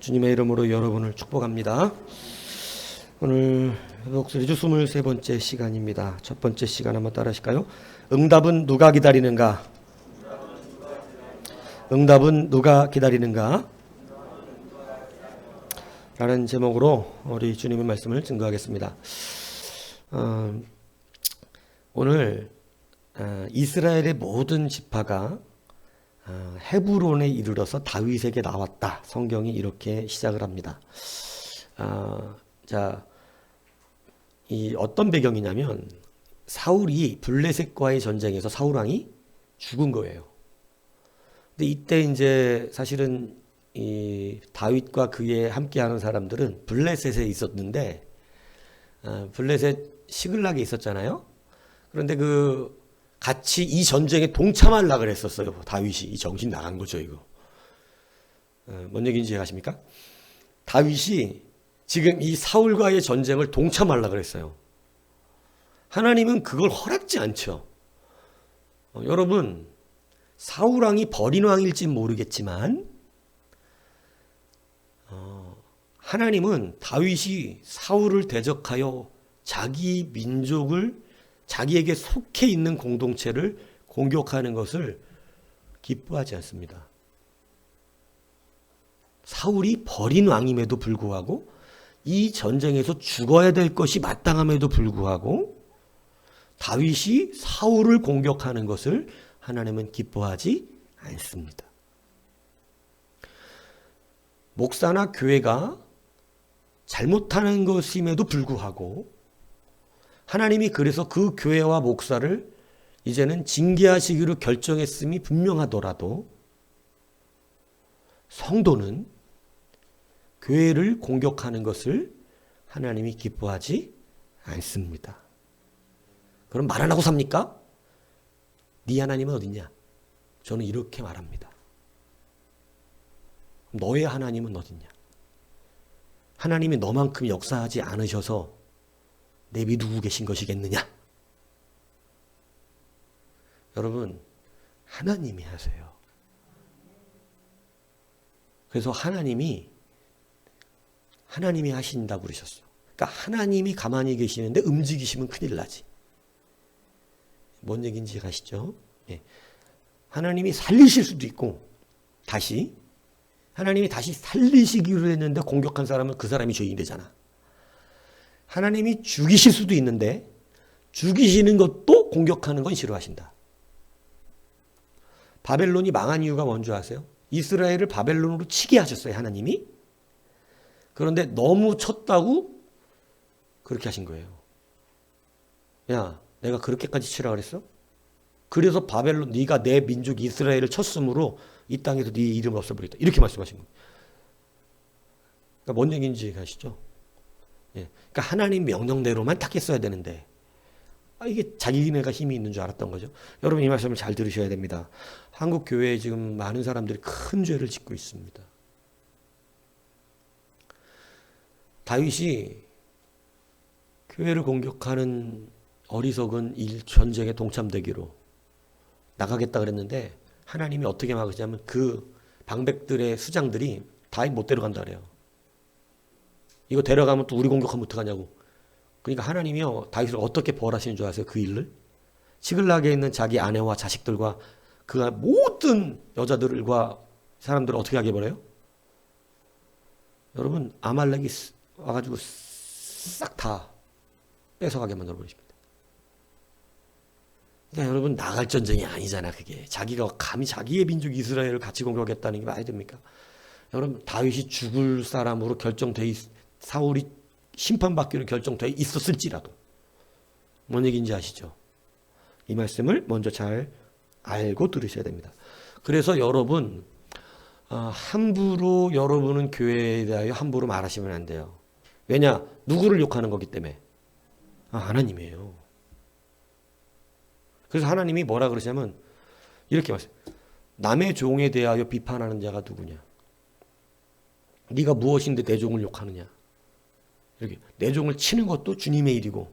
주님의 이름으로 여러분을 축복합니다. 오늘 목소리주 23번째 시간입니다. 첫 번째 시간 한번 따라 하실까요? 응답은 누가 기다리는가? 응답은 누가 기다리는가? 라는 제목으로 우리 주님의 말씀을 증거하겠습니다. 오늘 이스라엘의 모든 지파가 헤브론에 이르러서 다윗에게 나왔다. 성경이 이렇게 시작을 합니다. 이 어떤 배경이냐면 사울이 블레셋과의 전쟁에서 사울 왕이 죽은 거예요. 근데 이때 이제 사실은 이 다윗과 그에 함께하는 사람들은 블레셋에 있었는데 블레셋 시글락에 있었잖아요. 그런데 같이 이 전쟁에 동참하려고 했었어요. 다윗이. 이 정신 나간 거죠, 이거. 뭔 얘기인지 아십니까? 다윗이 지금 이 사울과의 전쟁을 동참하려고 했어요. 하나님은 그걸 허락지 않죠. 여러분, 사울 왕이 버린 왕일지 모르겠지만 하나님은 다윗이 사울을 대적하여 자기 민족을 자기에게 속해 있는 공동체를 공격하는 것을 기뻐하지 않습니다. 사울이 버린 왕임에도 불구하고 이 전쟁에서 죽어야 될 것이 마땅함에도 불구하고 다윗이 사울을 공격하는 것을 하나님은 기뻐하지 않습니다. 목사나 교회가 잘못하는 것임에도 불구하고 하나님이 그래서 그 교회와 목사를 이제는 징계하시기로 결정했음이 분명하더라도 성도는 교회를 공격하는 것을 하나님이 기뻐하지 않습니다. 그럼 말 안 하고 삽니까? 네 하나님은 어딨냐? 저는 이렇게 말합니다. 너의 하나님은 어딨냐? 하나님이 너만큼 역사하지 않으셔서 내비두고 계신 것이겠느냐? 여러분, 하나님이 하세요. 그래서 하나님이 하신다고 그러셨어. 그러니까 하나님이 가만히 계시는데 움직이시면 큰일 나지. 뭔 얘기인지 아시죠? 예. 하나님이 살리실 수도 있고 다시 하나님이 다시 살리시기로 했는데 공격한 사람은 그 사람이 죄인이 되잖아. 하나님이 죽이실 수도 있는데 죽이시는 것도 공격하는 건 싫어하신다. 바벨론이 망한 이유가 뭔지 아세요? 이스라엘을 바벨론으로 치게 하셨어요, 하나님이. 그런데 너무 쳤다고 그렇게 하신 거예요. 야, 내가 그렇게까지 치라 그랬어? 그래서 바벨론, 네가 내 민족 이스라엘을 쳤으므로 이 땅에서 네 이름 없애버리겠다. 이렇게 말씀하신 거예요. 그러니까 뭔 얘기인지 아시죠? 예. 그러니까 하나님 명령대로만 딱 했어야 되는데 이게 자기네가 힘이 있는 줄 알았던 거죠. 여러분 이 말씀을 잘 들으셔야 됩니다. 한국 교회에 지금 많은 사람들이 큰 죄를 짓고 있습니다. 다윗이 교회를 공격하는 어리석은 전쟁에 동참되기로 나가겠다 그랬는데 하나님이 어떻게 막으시냐면 그 방백들의 수장들이 다윗 못 데려간다 그래요. 이거 데려가면 또 우리 공격하면 어떡하냐고. 그러니까 하나님이요, 다윗을 어떻게 벌하시는 줄 아세요? 그 일을? 시글락에 있는 자기 아내와 자식들과 그 모든 여자들과 사람들을 어떻게 하게 벌어요? 여러분, 아말렉이 와가지고 싹 다 뺏어가게 만들어버리십니다. 그러니까 여러분, 나갈 전쟁이 아니잖아, 그게. 자기가 감히 자기의 민족 이스라엘을 같이 공격했다는 게 말이 됩니까? 여러분, 다윗이 죽을 사람으로 사울이 심판받기로 결정되어 있었을지라도 뭔 얘기인지 아시죠? 이 말씀을 먼저 잘 알고 들으셔야 됩니다. 그래서 여러분 함부로 여러분은 교회에 대하여 함부로 말하시면 안 돼요. 왜냐? 누구를 욕하는 거기 때문에. 하나님이에요. 그래서 하나님이 뭐라 그러시냐면 이렇게 말씀해요. 남의 종에 대하여 비판하는 자가 누구냐? 네가 무엇인데 내 종을 욕하느냐? 이렇게 내 종을 치는 것도 주님의 일이고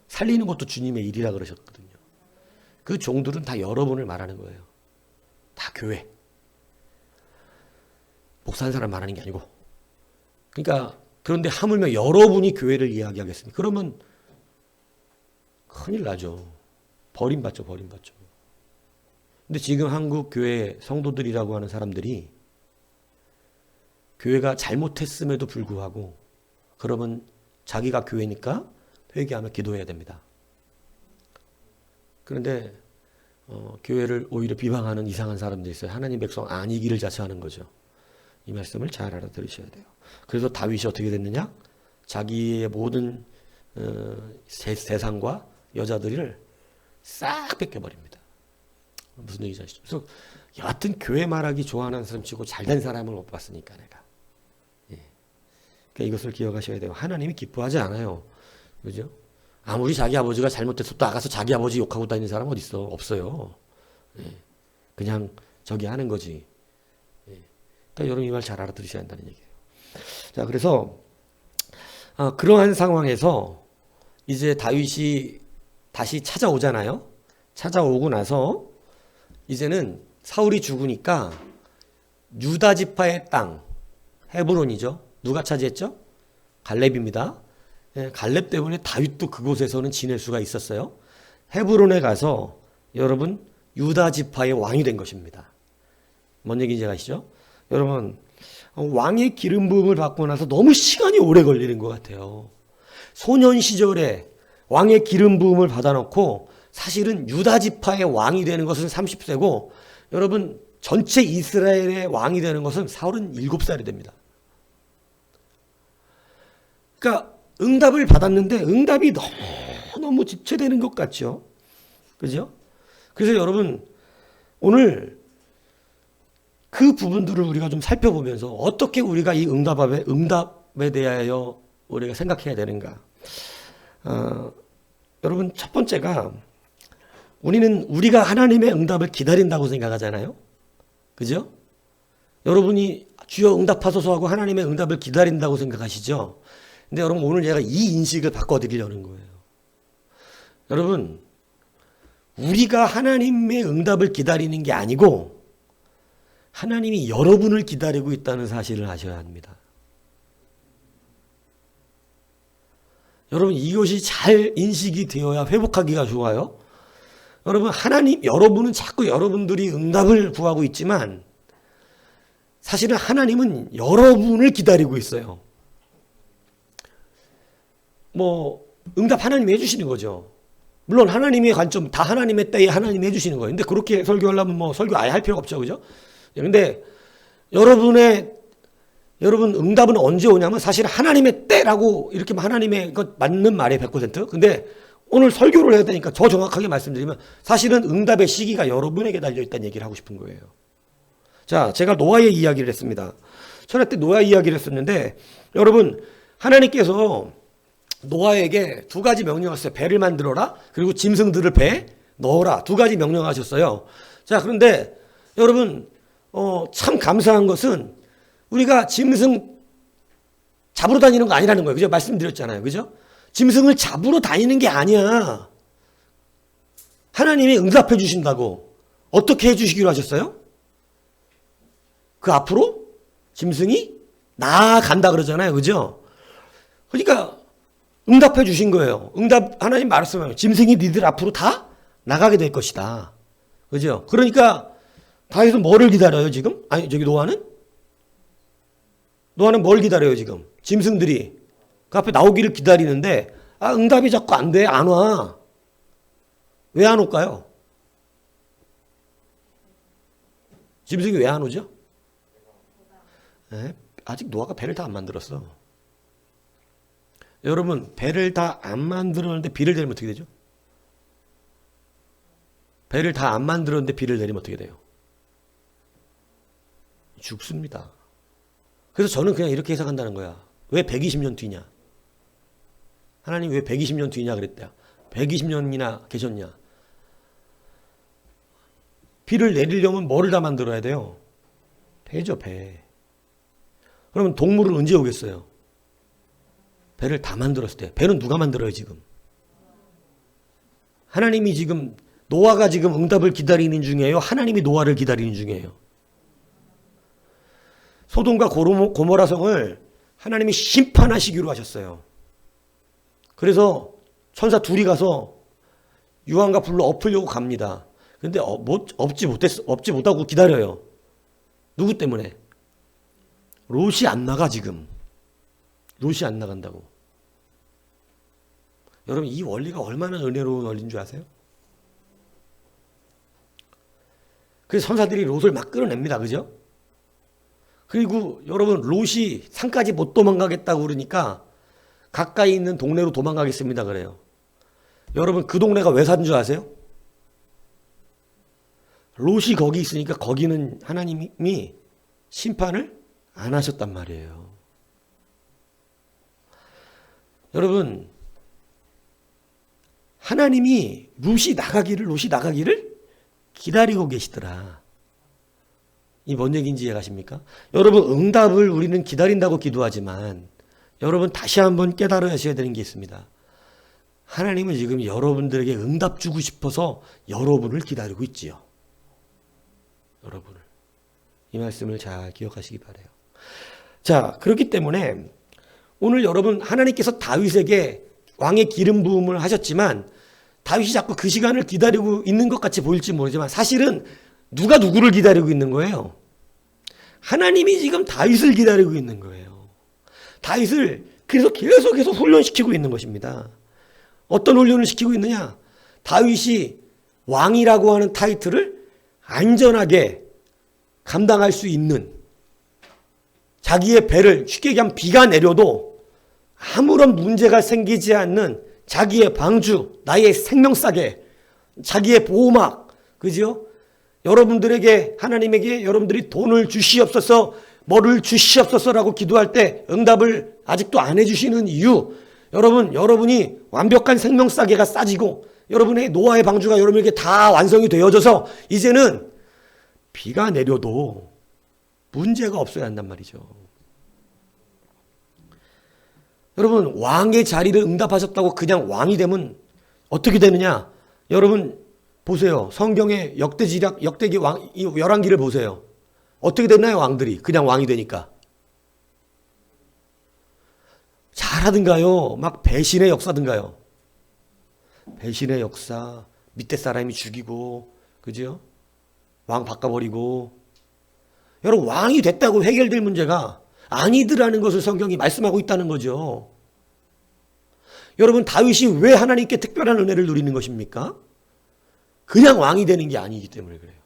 살리는 것도 주님의 일이라 그러셨거든요. 그 종들은 다 여러분을 말하는 거예요. 다 교회. 목사한 사람 말하는 게 아니고. 그러니까 그런데 하물며 여러분이 교회를 이야기하겠습니까? 그러면 큰일 나죠. 버림받죠. 근데 지금 한국 교회 성도들이라고 하는 사람들이 교회가 잘못했음에도 불구하고 그러면 자기가 교회니까 회개하며 기도해야 됩니다. 그런데 교회를 오히려 비방하는 이상한 사람도 있어요. 하나님 백성 아니기를 자처하는 거죠. 이 말씀을 잘 알아들으셔야 돼요. 그래서 다윗이 어떻게 됐느냐? 자기의 모든 세상과 여자들을 싹 뺏겨버립니다. 무슨 얘기인지 아시죠? 그래서 여하튼 교회 말하기 좋아하는 사람 치고 잘된 사람을 못 봤으니까 내가. 예. 그러니까 이것을 기억하셔야 돼요. 하나님이 기뻐하지 않아요. 그죠? 아무리 자기 아버지가 잘못해서 또 나가서 자기 아버지 욕하고 다니는 사람 어디 있어? 없어요. 예. 그냥 저기 하는 거지. 예. 그러니까 여러분 이 말 잘 알아들으셔야 한다는 얘기예요. 자, 그래서 그러한 상황에서 이제 다윗이 다시 찾아오잖아요. 찾아오고 나서 이제는 사울이 죽으니까 유다 지파의 땅 헤브론이죠. 누가 차지했죠? 갈렙입니다. 예, 갈렙 때문에 다윗도 그곳에서는 지낼 수가 있었어요. 헤브론에 가서 여러분 유다 지파의 왕이 된 것입니다. 뭔 얘기인지 아시죠? 여러분 왕의 기름 부음을 받고 나서 너무 시간이 오래 걸리는 것 같아요. 소년 시절에 왕의 기름 부음을 받아놓고 사실은 유다 지파의 왕이 되는 것은 30세고 여러분 전체 이스라엘의 왕이 되는 것은 사울은 7살이 됩니다. 그러니까 응답을 받았는데 응답이 너무 지체되는 것 같죠. 그죠? 그래서 여러분 오늘 그 부분들을 우리가 좀 살펴보면서 어떻게 우리가 이 응답에 대하여 우리가 생각해야 되는가. 여러분 첫 번째가 우리가 하나님의 응답을 기다린다고 생각하잖아요. 그죠? 여러분이 주여 응답하소서 하고 하나님의 응답을 기다린다고 생각하시죠. 근데 여러분 오늘 제가 이 인식을 바꿔드리려는 거예요. 여러분 우리가 하나님의 응답을 기다리는 게 아니고 하나님이 여러분을 기다리고 있다는 사실을 아셔야 합니다. 여러분 이것이 잘 인식이 되어야 회복하기가 좋아요. 여러분 여러분은 자꾸 여러분들이 응답을 구하고 있지만 사실은 하나님은 여러분을 기다리고 있어요. 응답 하나님이 해주시는 거죠. 물론 하나님의 관점 다 하나님의 때에 하나님이 해주시는 거예요. 근데 그렇게 설교하려면 설교 아예 할 필요가 없죠. 그죠? 근데 여러분 응답은 언제 오냐면 사실 하나님의 때라고 이렇게 하나님의 맞는 말이에요. 100%. 근데 오늘 설교를 해야 되니까 더 정확하게 말씀드리면 사실은 응답의 시기가 여러분에게 달려있다는 얘기를 하고 싶은 거예요. 자, 제가 노아의 이야기를 했습니다. 철학 때 노아 이야기를 했었는데 여러분 하나님께서 노아에게 2가지 명령하셨어요. 배를 만들어라. 그리고 짐승들을 배에 넣어라. 2가지 명령하셨어요. 자, 그런데 여러분 참 감사한 것은 우리가 짐승 잡으러 다니는 거 아니라는 거예요. 그죠? 말씀드렸잖아요. 그죠? 짐승을 잡으러 다니는 게 아니야. 하나님이 응답해 주신다고. 어떻게 해 주시기로 하셨어요? 그 앞으로 짐승이 나아간다 그러잖아요. 그죠? 그러니까 응답해 주신 거예요. 하나님 말씀하면 짐승이 니들 앞으로 다 나가게 될 것이다. 그죠? 그러니까 다윗은 뭐를 기다려요 지금? 노아는 뭘 기다려요 지금? 짐승들이 그 앞에 나오기를 기다리는데 응답이 자꾸 안 돼. 안 와. 왜 안 올까요? 짐승이 왜 안 오죠? 아직 노아가 배를 다 안 만들었어. 여러분 배를 다 안 만들었는데 비를 내리면 어떻게 되죠? 배를 다 안 만들었는데 비를 내리면 어떻게 돼요? 죽습니다. 그래서 저는 그냥 이렇게 해석한다는 거야. 왜 120년 뒤냐? 하나님 왜 120년 뒤냐 그랬대요. 120년이나 계셨냐? 비를 내리려면 뭐를 다 만들어야 돼요? 배죠, 배. 그러면 동물은 언제 오겠어요? 배를 다 만들었을 때. 배는 누가 만들어요, 지금? 하나님이 지금, 노아가 지금 응답을 기다리는 중이에요? 하나님이 노아를 기다리는 중이에요? 소돔과 고모라 성을 하나님이 심판하시기로 하셨어요. 그래서 천사 둘이 가서 유황과 불로 엎으려고 갑니다. 근데 엎지 못하고 기다려요. 누구 때문에? 롯이 안 나가 지금. 롯이 안 나간다고. 여러분 이 원리가 얼마나 은혜로운 원리인 줄 아세요? 그래서 천사들이 롯을 막 끌어냅니다. 그죠? 그리고 여러분 롯이 산까지 못 도망가겠다고 그러니까 가까이 있는 동네로 도망가겠습니다. 그래요. 여러분 그 동네가 왜 산 줄 아세요? 롯이 거기 있으니까 거기는 하나님이 심판을 안 하셨단 말이에요. 여러분 하나님이 롯이 나가기를 기다리고 계시더라. 이 뭔 얘기인지 이해가십니까? 여러분 응답을 우리는 기다린다고 기도하지만 여러분 다시 한번 깨달으셔야 되는 게 있습니다. 하나님은 지금 여러분들에게 응답 주고 싶어서 여러분을 기다리고 있지요. 여러분을. 이 말씀을 잘 기억하시기 바라요. 자, 그렇기 때문에 오늘 여러분 하나님께서 다윗에게 왕의 기름 부음을 하셨지만 다윗이 자꾸 그 시간을 기다리고 있는 것 같이 보일지 모르지만 사실은 누가 누구를 기다리고 있는 거예요? 하나님이 지금 다윗을 기다리고 있는 거예요. 다윗을 그래서 계속해서 훈련시키고 있는 것입니다. 어떤 훈련을 시키고 있느냐? 다윗이 왕이라고 하는 타이틀을 안전하게 감당할 수 있는 자기의 배를 쉽게 얘기하면 비가 내려도 아무런 문제가 생기지 않는 자기의 방주, 나의 생명싸개, 자기의 보호막, 그죠? 여러분들에게 하나님에게 여러분들이 돈을 주시옵소서, 뭐를 주시옵소서라고 기도할 때 응답을 아직도 안 해주시는 이유, 여러분이 완벽한 생명싸개가 싸지고 여러분의 노아의 방주가 여러분에게 다 완성이 되어져서 이제는 비가 내려도 문제가 없어야 한단 말이죠. 여러분 왕의 자리를 응답하셨다고 그냥 왕이 되면 어떻게 되느냐? 여러분 보세요. 성경의 역대기 왕, 이 열왕기를 보세요. 어떻게 됐나요? 왕들이 그냥 왕이 되니까. 잘하든가요? 막 배신의 역사든가요? 배신의 역사, 밑에 사람이 죽이고, 그죠? 왕 바꿔버리고. 여러분 왕이 됐다고 해결될 문제가 아니더라는 것을 성경이 말씀하고 있다는 거죠. 여러분 다윗이 왜 하나님께 특별한 은혜를 누리는 것입니까? 그냥 왕이 되는 게 아니기 때문에 그래요.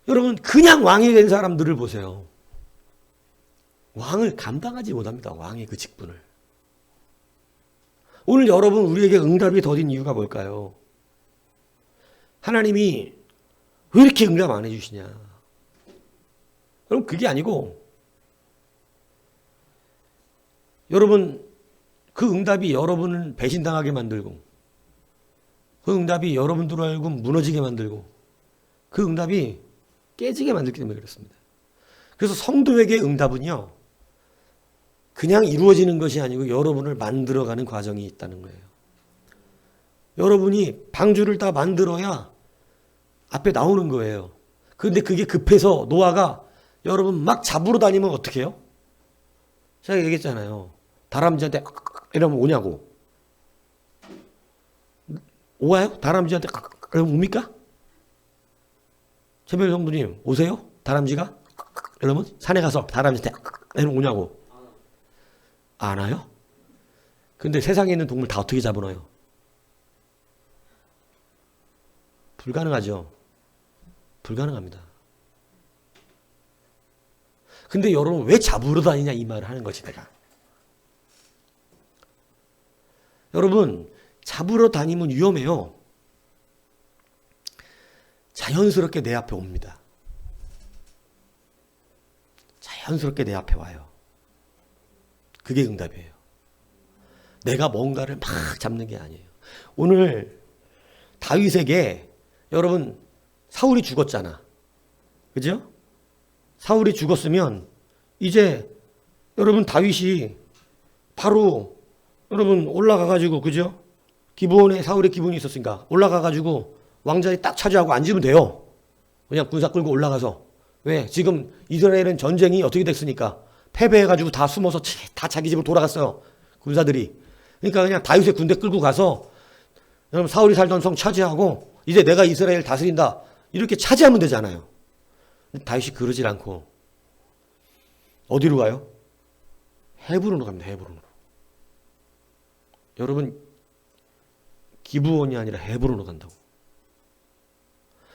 여러분 그냥 왕이 된 사람들을 보세요. 왕을 감당하지 못합니다. 왕의 그 직분을. 오늘 여러분 우리에게 응답이 더딘 이유가 뭘까요? 하나님이 왜 이렇게 응답 안 해주시냐? 여러분 그게 아니고 여러분 그 응답이 여러분을 배신당하게 만들고 그 응답이 여러분들 알고 무너지게 만들고 그 응답이 깨지게 만들기 때문에 그렇습니다. 그래서 성도에게 응답은요 그냥 이루어지는 것이 아니고 여러분을 만들어가는 과정이 있다는 거예요. 여러분이 방주를 다 만들어야 앞에 나오는 거예요. 그런데 그게 급해서 노아가 여러분 막 잡으러 다니면 어떻게 해요? 제가 얘기했잖아요. 다람쥐한테 이러면 오냐고. 오와요? 다람쥐한테 이러면 옵니까? 최별 성도님 오세요? 다람쥐가? 이러면 산에 가서 다람쥐한테 이러면 오냐고. 안 와요? 근데 세상에 있는 동물 다 어떻게 잡아놔요? 불가능하죠. 불가능합니다. 근데 여러분 왜 잡으러 다니냐 이 말을 하는 거지 내가. 여러분 잡으러 다니면 위험해요. 자연스럽게 내 앞에 옵니다. 자연스럽게 내 앞에 와요. 그게 응답이에요. 내가 뭔가를 막 잡는 게 아니에요. 오늘 다윗에게 여러분 사울이 죽었잖아. 그죠? 사울이 죽었으면 이제 여러분 다윗이 바로 여러분 올라가가지고 그죠? 기브온에 사울의 기분이 있었으니까 올라가가지고 왕자리 딱 차지하고 앉으면 돼요. 그냥 군사 끌고 올라가서. 왜? 지금 이스라엘은 전쟁이 어떻게 됐으니까 패배해가지고 다 숨어서 다 자기 집으로 돌아갔어요. 군사들이. 그러니까 그냥 다윗의 군대 끌고 가서 여러분 사울이 살던 성 차지하고 이제 내가 이스라엘 다스린다. 이렇게 차지하면 되잖아요. 다윗이 그러질 않고 어디로 가요? 헤브론으로 갑니다. 헤브론으로. 여러분 기브온이 아니라 헤브론으로 간다고.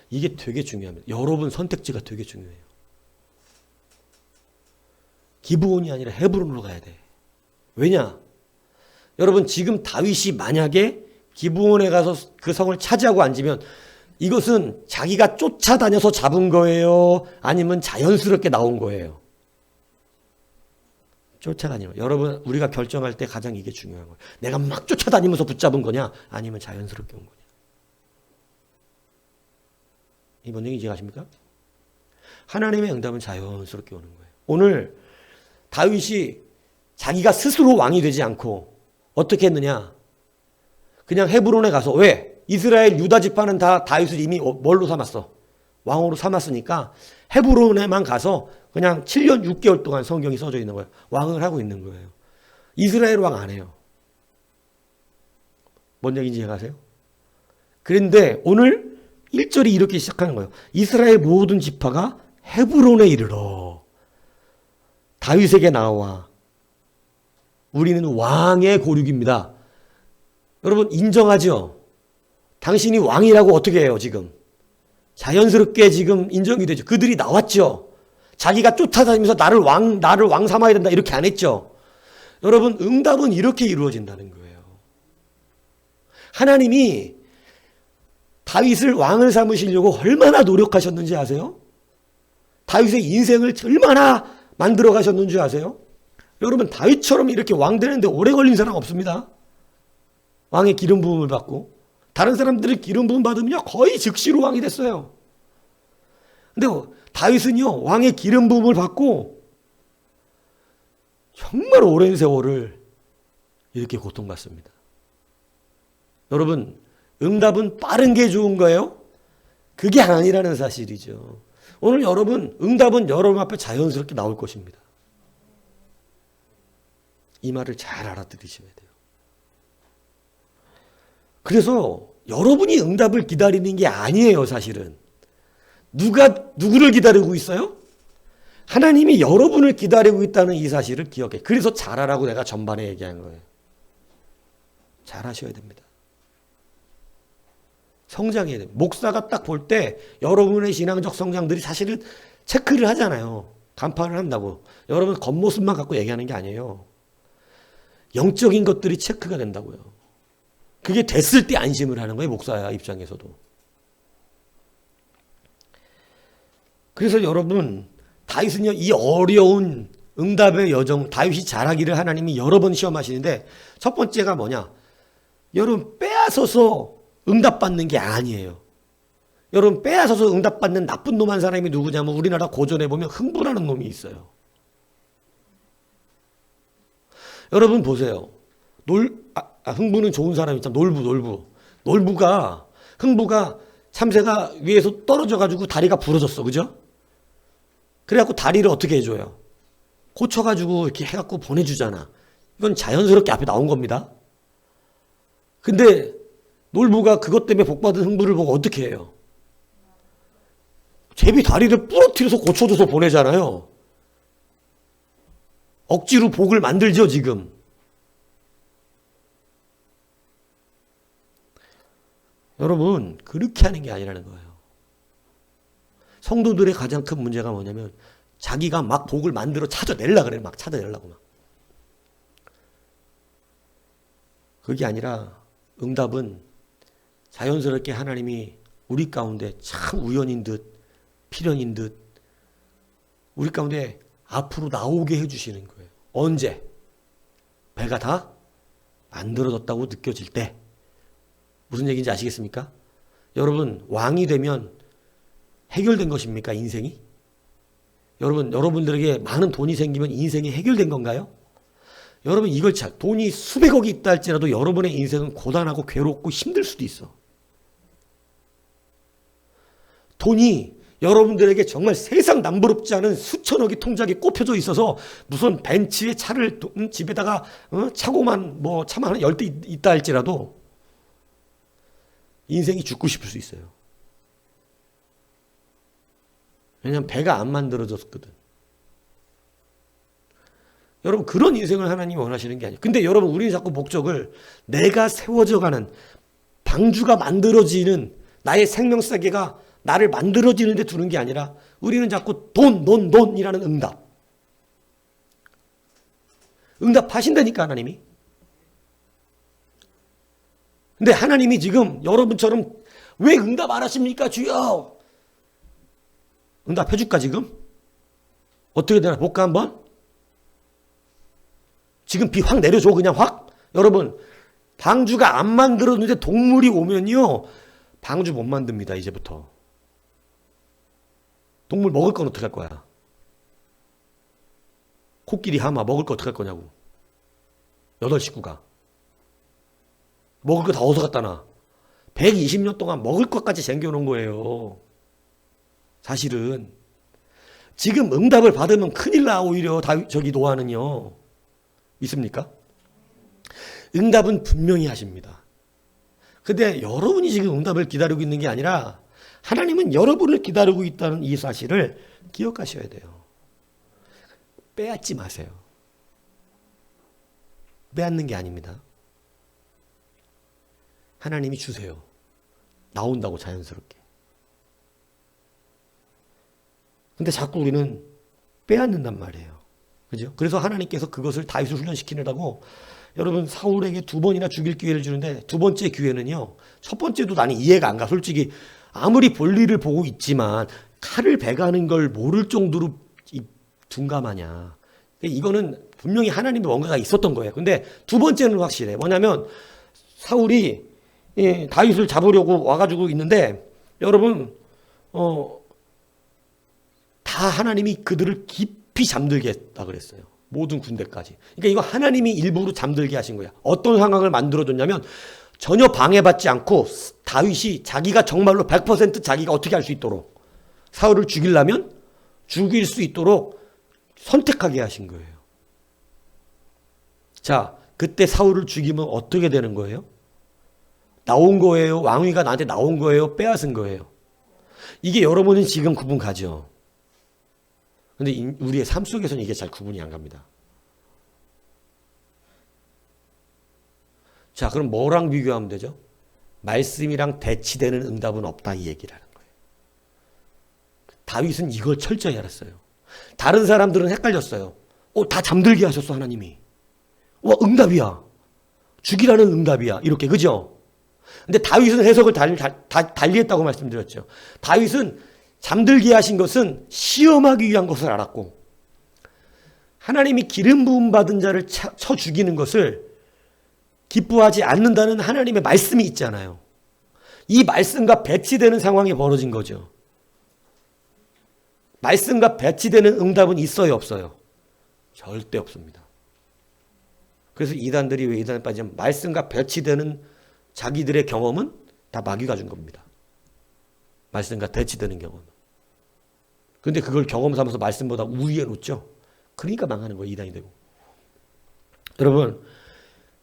이게 되게 중요합니다. 여러분 선택지가 되게 중요해요. 기브온이 아니라 헤브론으로 가야 돼. 왜냐? 여러분 지금 다윗이 만약에 기브온에 가서 그 성을 차지하고 앉으면 이것은 자기가 쫓아다녀서 잡은 거예요? 아니면 자연스럽게 나온 거예요? 쫓아다니면. 여러분 우리가 결정할 때 가장 이게 중요한 거예요. 내가 막 쫓아다니면서 붙잡은 거냐? 아니면 자연스럽게 온 거냐? 이번 얘기 이해가십니까? 하나님의 응답은 자연스럽게 오는 거예요. 오늘 다윗이 자기가 스스로 왕이 되지 않고 어떻게 했느냐? 그냥 헤브론에 가서 왜? 이스라엘 유다 지파는 다 다윗을 이미 뭘로 삼았어? 왕으로 삼았으니까 헤브론에만 가서 그냥 7년 6개월 동안 성경이 써져 있는 거예요. 왕을 하고 있는 거예요. 이스라엘 왕 안 해요. 뭔 얘기인지 이해가세요? 그런데 오늘 1절이 이렇게 시작하는 거예요. 이스라엘 모든 지파가 헤브론에 이르러 다윗에게 나와 우리는 왕의 고륙입니다. 여러분 인정하죠? 당신이 왕이라고 어떻게 해요 지금? 자연스럽게 지금 인정이 되죠. 그들이 나왔죠. 자기가 쫓아다니면서 나를 왕 삼아야 된다 이렇게 안 했죠. 여러분 응답은 이렇게 이루어진다는 거예요. 하나님이 다윗을 왕을 삼으시려고 얼마나 노력하셨는지 아세요? 다윗의 인생을 얼마나 만들어 가셨는지 아세요? 여러분 다윗처럼 이렇게 왕 되는데 오래 걸린 사람 없습니다. 왕의 기름 부음을 받고 다른 사람들은 기름 부음 받으면요 거의 즉시로 왕이 됐어요. 근데 다윗은요 왕의 기름 부음을 받고 정말 오랜 세월을 이렇게 고통받습니다. 여러분 응답은 빠른 게 좋은 거예요? 그게 아니라는 사실이죠. 오늘 여러분 응답은 여러분 앞에 자연스럽게 나올 것입니다. 이 말을 잘 알아들으셔야 돼요. 그래서 여러분이 응답을 기다리는 게 아니에요, 사실은. 누구를 기다리고 있어요? 하나님이 여러분을 기다리고 있다는 이 사실을 기억해. 그래서 잘하라고 내가 전반에 얘기한 거예요. 잘하셔야 됩니다. 성장해야 됩니다. 목사가 딱 볼 때 여러분의 신앙적 성장들이 사실은 체크를 하잖아요. 간파를 한다고. 여러분 겉모습만 갖고 얘기하는 게 아니에요. 영적인 것들이 체크가 된다고요. 그게 됐을 때 안심을 하는 거예요. 목사 입장에서도. 그래서 여러분 다윗은요 이 어려운 응답의 여정 다윗이 잘하기를 하나님이 여러 번 시험하시는데 첫 번째가 뭐냐? 여러분 빼앗아서 응답받는 게 아니에요. 여러분 빼앗아서 응답받는 나쁜 놈 한 사람이 누구냐면 우리나라 고전에 보면 흥부라는 놈이 있어요. 여러분 보세요. 흥부는 좋은 사람 있잖아. 흥부가 참새가 위에서 떨어져가지고 다리가 부러졌어. 그죠? 그래갖고 다리를 어떻게 해줘요? 고쳐가지고 이렇게 해갖고 보내주잖아. 이건 자연스럽게 앞에 나온 겁니다. 근데 놀부가 그것 때문에 복받은 흥부를 보고 어떻게 해요? 제비 다리를 부러뜨려서 고쳐줘서 보내잖아요. 억지로 복을 만들죠, 지금. 여러분, 그렇게 하는 게 아니라는 거예요. 성도들의 가장 큰 문제가 뭐냐면, 자기가 막 복을 만들어 찾아내려고 그래요. 막 찾아내려고 막. 그게 아니라, 응답은 자연스럽게 하나님이 우리 가운데 참 우연인 듯, 필연인 듯, 우리 가운데 앞으로 나오게 해주시는 거예요. 언제? 배가 다 만들어졌다고 느껴질 때. 무슨 얘기인지 아시겠습니까? 여러분 왕이 되면 해결된 것입니까? 인생이? 여러분들에게 많은 돈이 생기면 인생이 해결된 건가요? 여러분 이걸 돈이 수백억이 있다 할지라도 여러분의 인생은 고단하고 괴롭고 힘들 수도 있어. 돈이 여러분들에게 정말 세상 남부럽지 않은 수천억이 통장에 꼽혀져 있어서 무슨 벤츠에 차를 집에다가 차고만 뭐 차만 한 10대 있다 할지라도 인생이 죽고 싶을 수 있어요. 왜냐하면 배가 안 만들어졌거든. 여러분 그런 인생을 하나님이 원하시는 게 아니에요. 근데 여러분 우리는 자꾸 목적을 내가 세워져가는 방주가 만들어지는 나의 생명세계가 나를 만들어지는 데 두는 게 아니라 우리는 자꾸 돈이라는 응답. 응답하신다니까 하나님이. 근데 하나님이 지금 여러분처럼 왜 응답 안 하십니까 주여? 응답해 줄까 지금? 어떻게 되나 볼까 한번? 지금 비 확 내려줘 그냥 확? 여러분 방주가 안 만들었는데 동물이 오면요 방주 못 만듭니다 이제부터. 동물 먹을 건 어떻게 할 거야? 코끼리 하마 먹을 거 어떻게 할 거냐고. 8식구가 먹을 거 다 어디서 갖다 놔? 120년 동안 먹을 것까지 챙겨놓은 거예요. 사실은 지금 응답을 받으면 큰일 나. 오히려 저기 노아는요. 믿습니까? 응답은 분명히 하십니다. 근데 여러분이 지금 응답을 기다리고 있는 게 아니라 하나님은 여러분을 기다리고 있다는 이 사실을 기억하셔야 돼요. 빼앗지 마세요. 빼앗는 게 아닙니다. 하나님이 주세요. 나온다고 자연스럽게. 근데 자꾸 우리는 빼앗는단 말이에요. 그죠? 그래서 하나님께서 그것을 다윗을 훈련시키느라고 여러분 사울에게 2번이나 죽일 기회를 주는데 2번째 기회는요. 첫 번째도 나는 이해가 안 가. 솔직히 아무리 볼일을 보고 있지만 칼을 베가는 걸 모를 정도로 둔감하냐. 이거는 분명히 하나님의 뭔가가 있었던 거예요. 근데 2번째는 확실해. 뭐냐면 사울이 다윗을 잡으려고 와가지고 있는데 여러분 다 하나님이 그들을 깊이 잠들게 했다 그랬어요. 모든 군대까지. 그러니까 이거 하나님이 일부러 잠들게 하신 거야. 어떤 상황을 만들어줬냐면 전혀 방해받지 않고 다윗이 자기가 정말로 100% 자기가 어떻게 할 수 있도록 사울을 죽이려면 죽일 수 있도록 선택하게 하신 거예요. 자, 그때 사울을 죽이면 어떻게 되는 거예요? 나온 거예요? 왕위가 나한테 나온 거예요? 빼앗은 거예요? 이게 여러분은 지금 구분 가죠. 근데 우리의 삶 속에서는 이게 잘 구분이 안 갑니다. 자, 그럼 뭐랑 비교하면 되죠? 말씀이랑 대치되는 응답은 없다 이 얘기라는 거예요. 다윗은 이걸 철저히 알았어요. 다른 사람들은 헷갈렸어요. 다 잠들게 하셨어 하나님이. 응답이야. 죽이라는 응답이야. 이렇게 그죠? 근데 다윗은 해석을 달리 했다고 말씀드렸죠. 다윗은 잠들게 하신 것은 시험하기 위한 것을 알았고 하나님이 기름 부음 받은 자를 쳐 죽이는 것을 기뻐하지 않는다는 하나님의 말씀이 있잖아요. 이 말씀과 배치되는 상황이 벌어진 거죠. 말씀과 배치되는 응답은 있어요, 없어요? 절대 없습니다. 그래서 이단들이 왜 이단에 빠지면 말씀과 배치되는 자기들의 경험은 다 마귀가 준 겁니다. 말씀과 대치되는 경험. 근데 그걸 경험 삼아서 말씀보다 우위에 놓죠. 그러니까 망하는 거예요. 이단이 되고. 여러분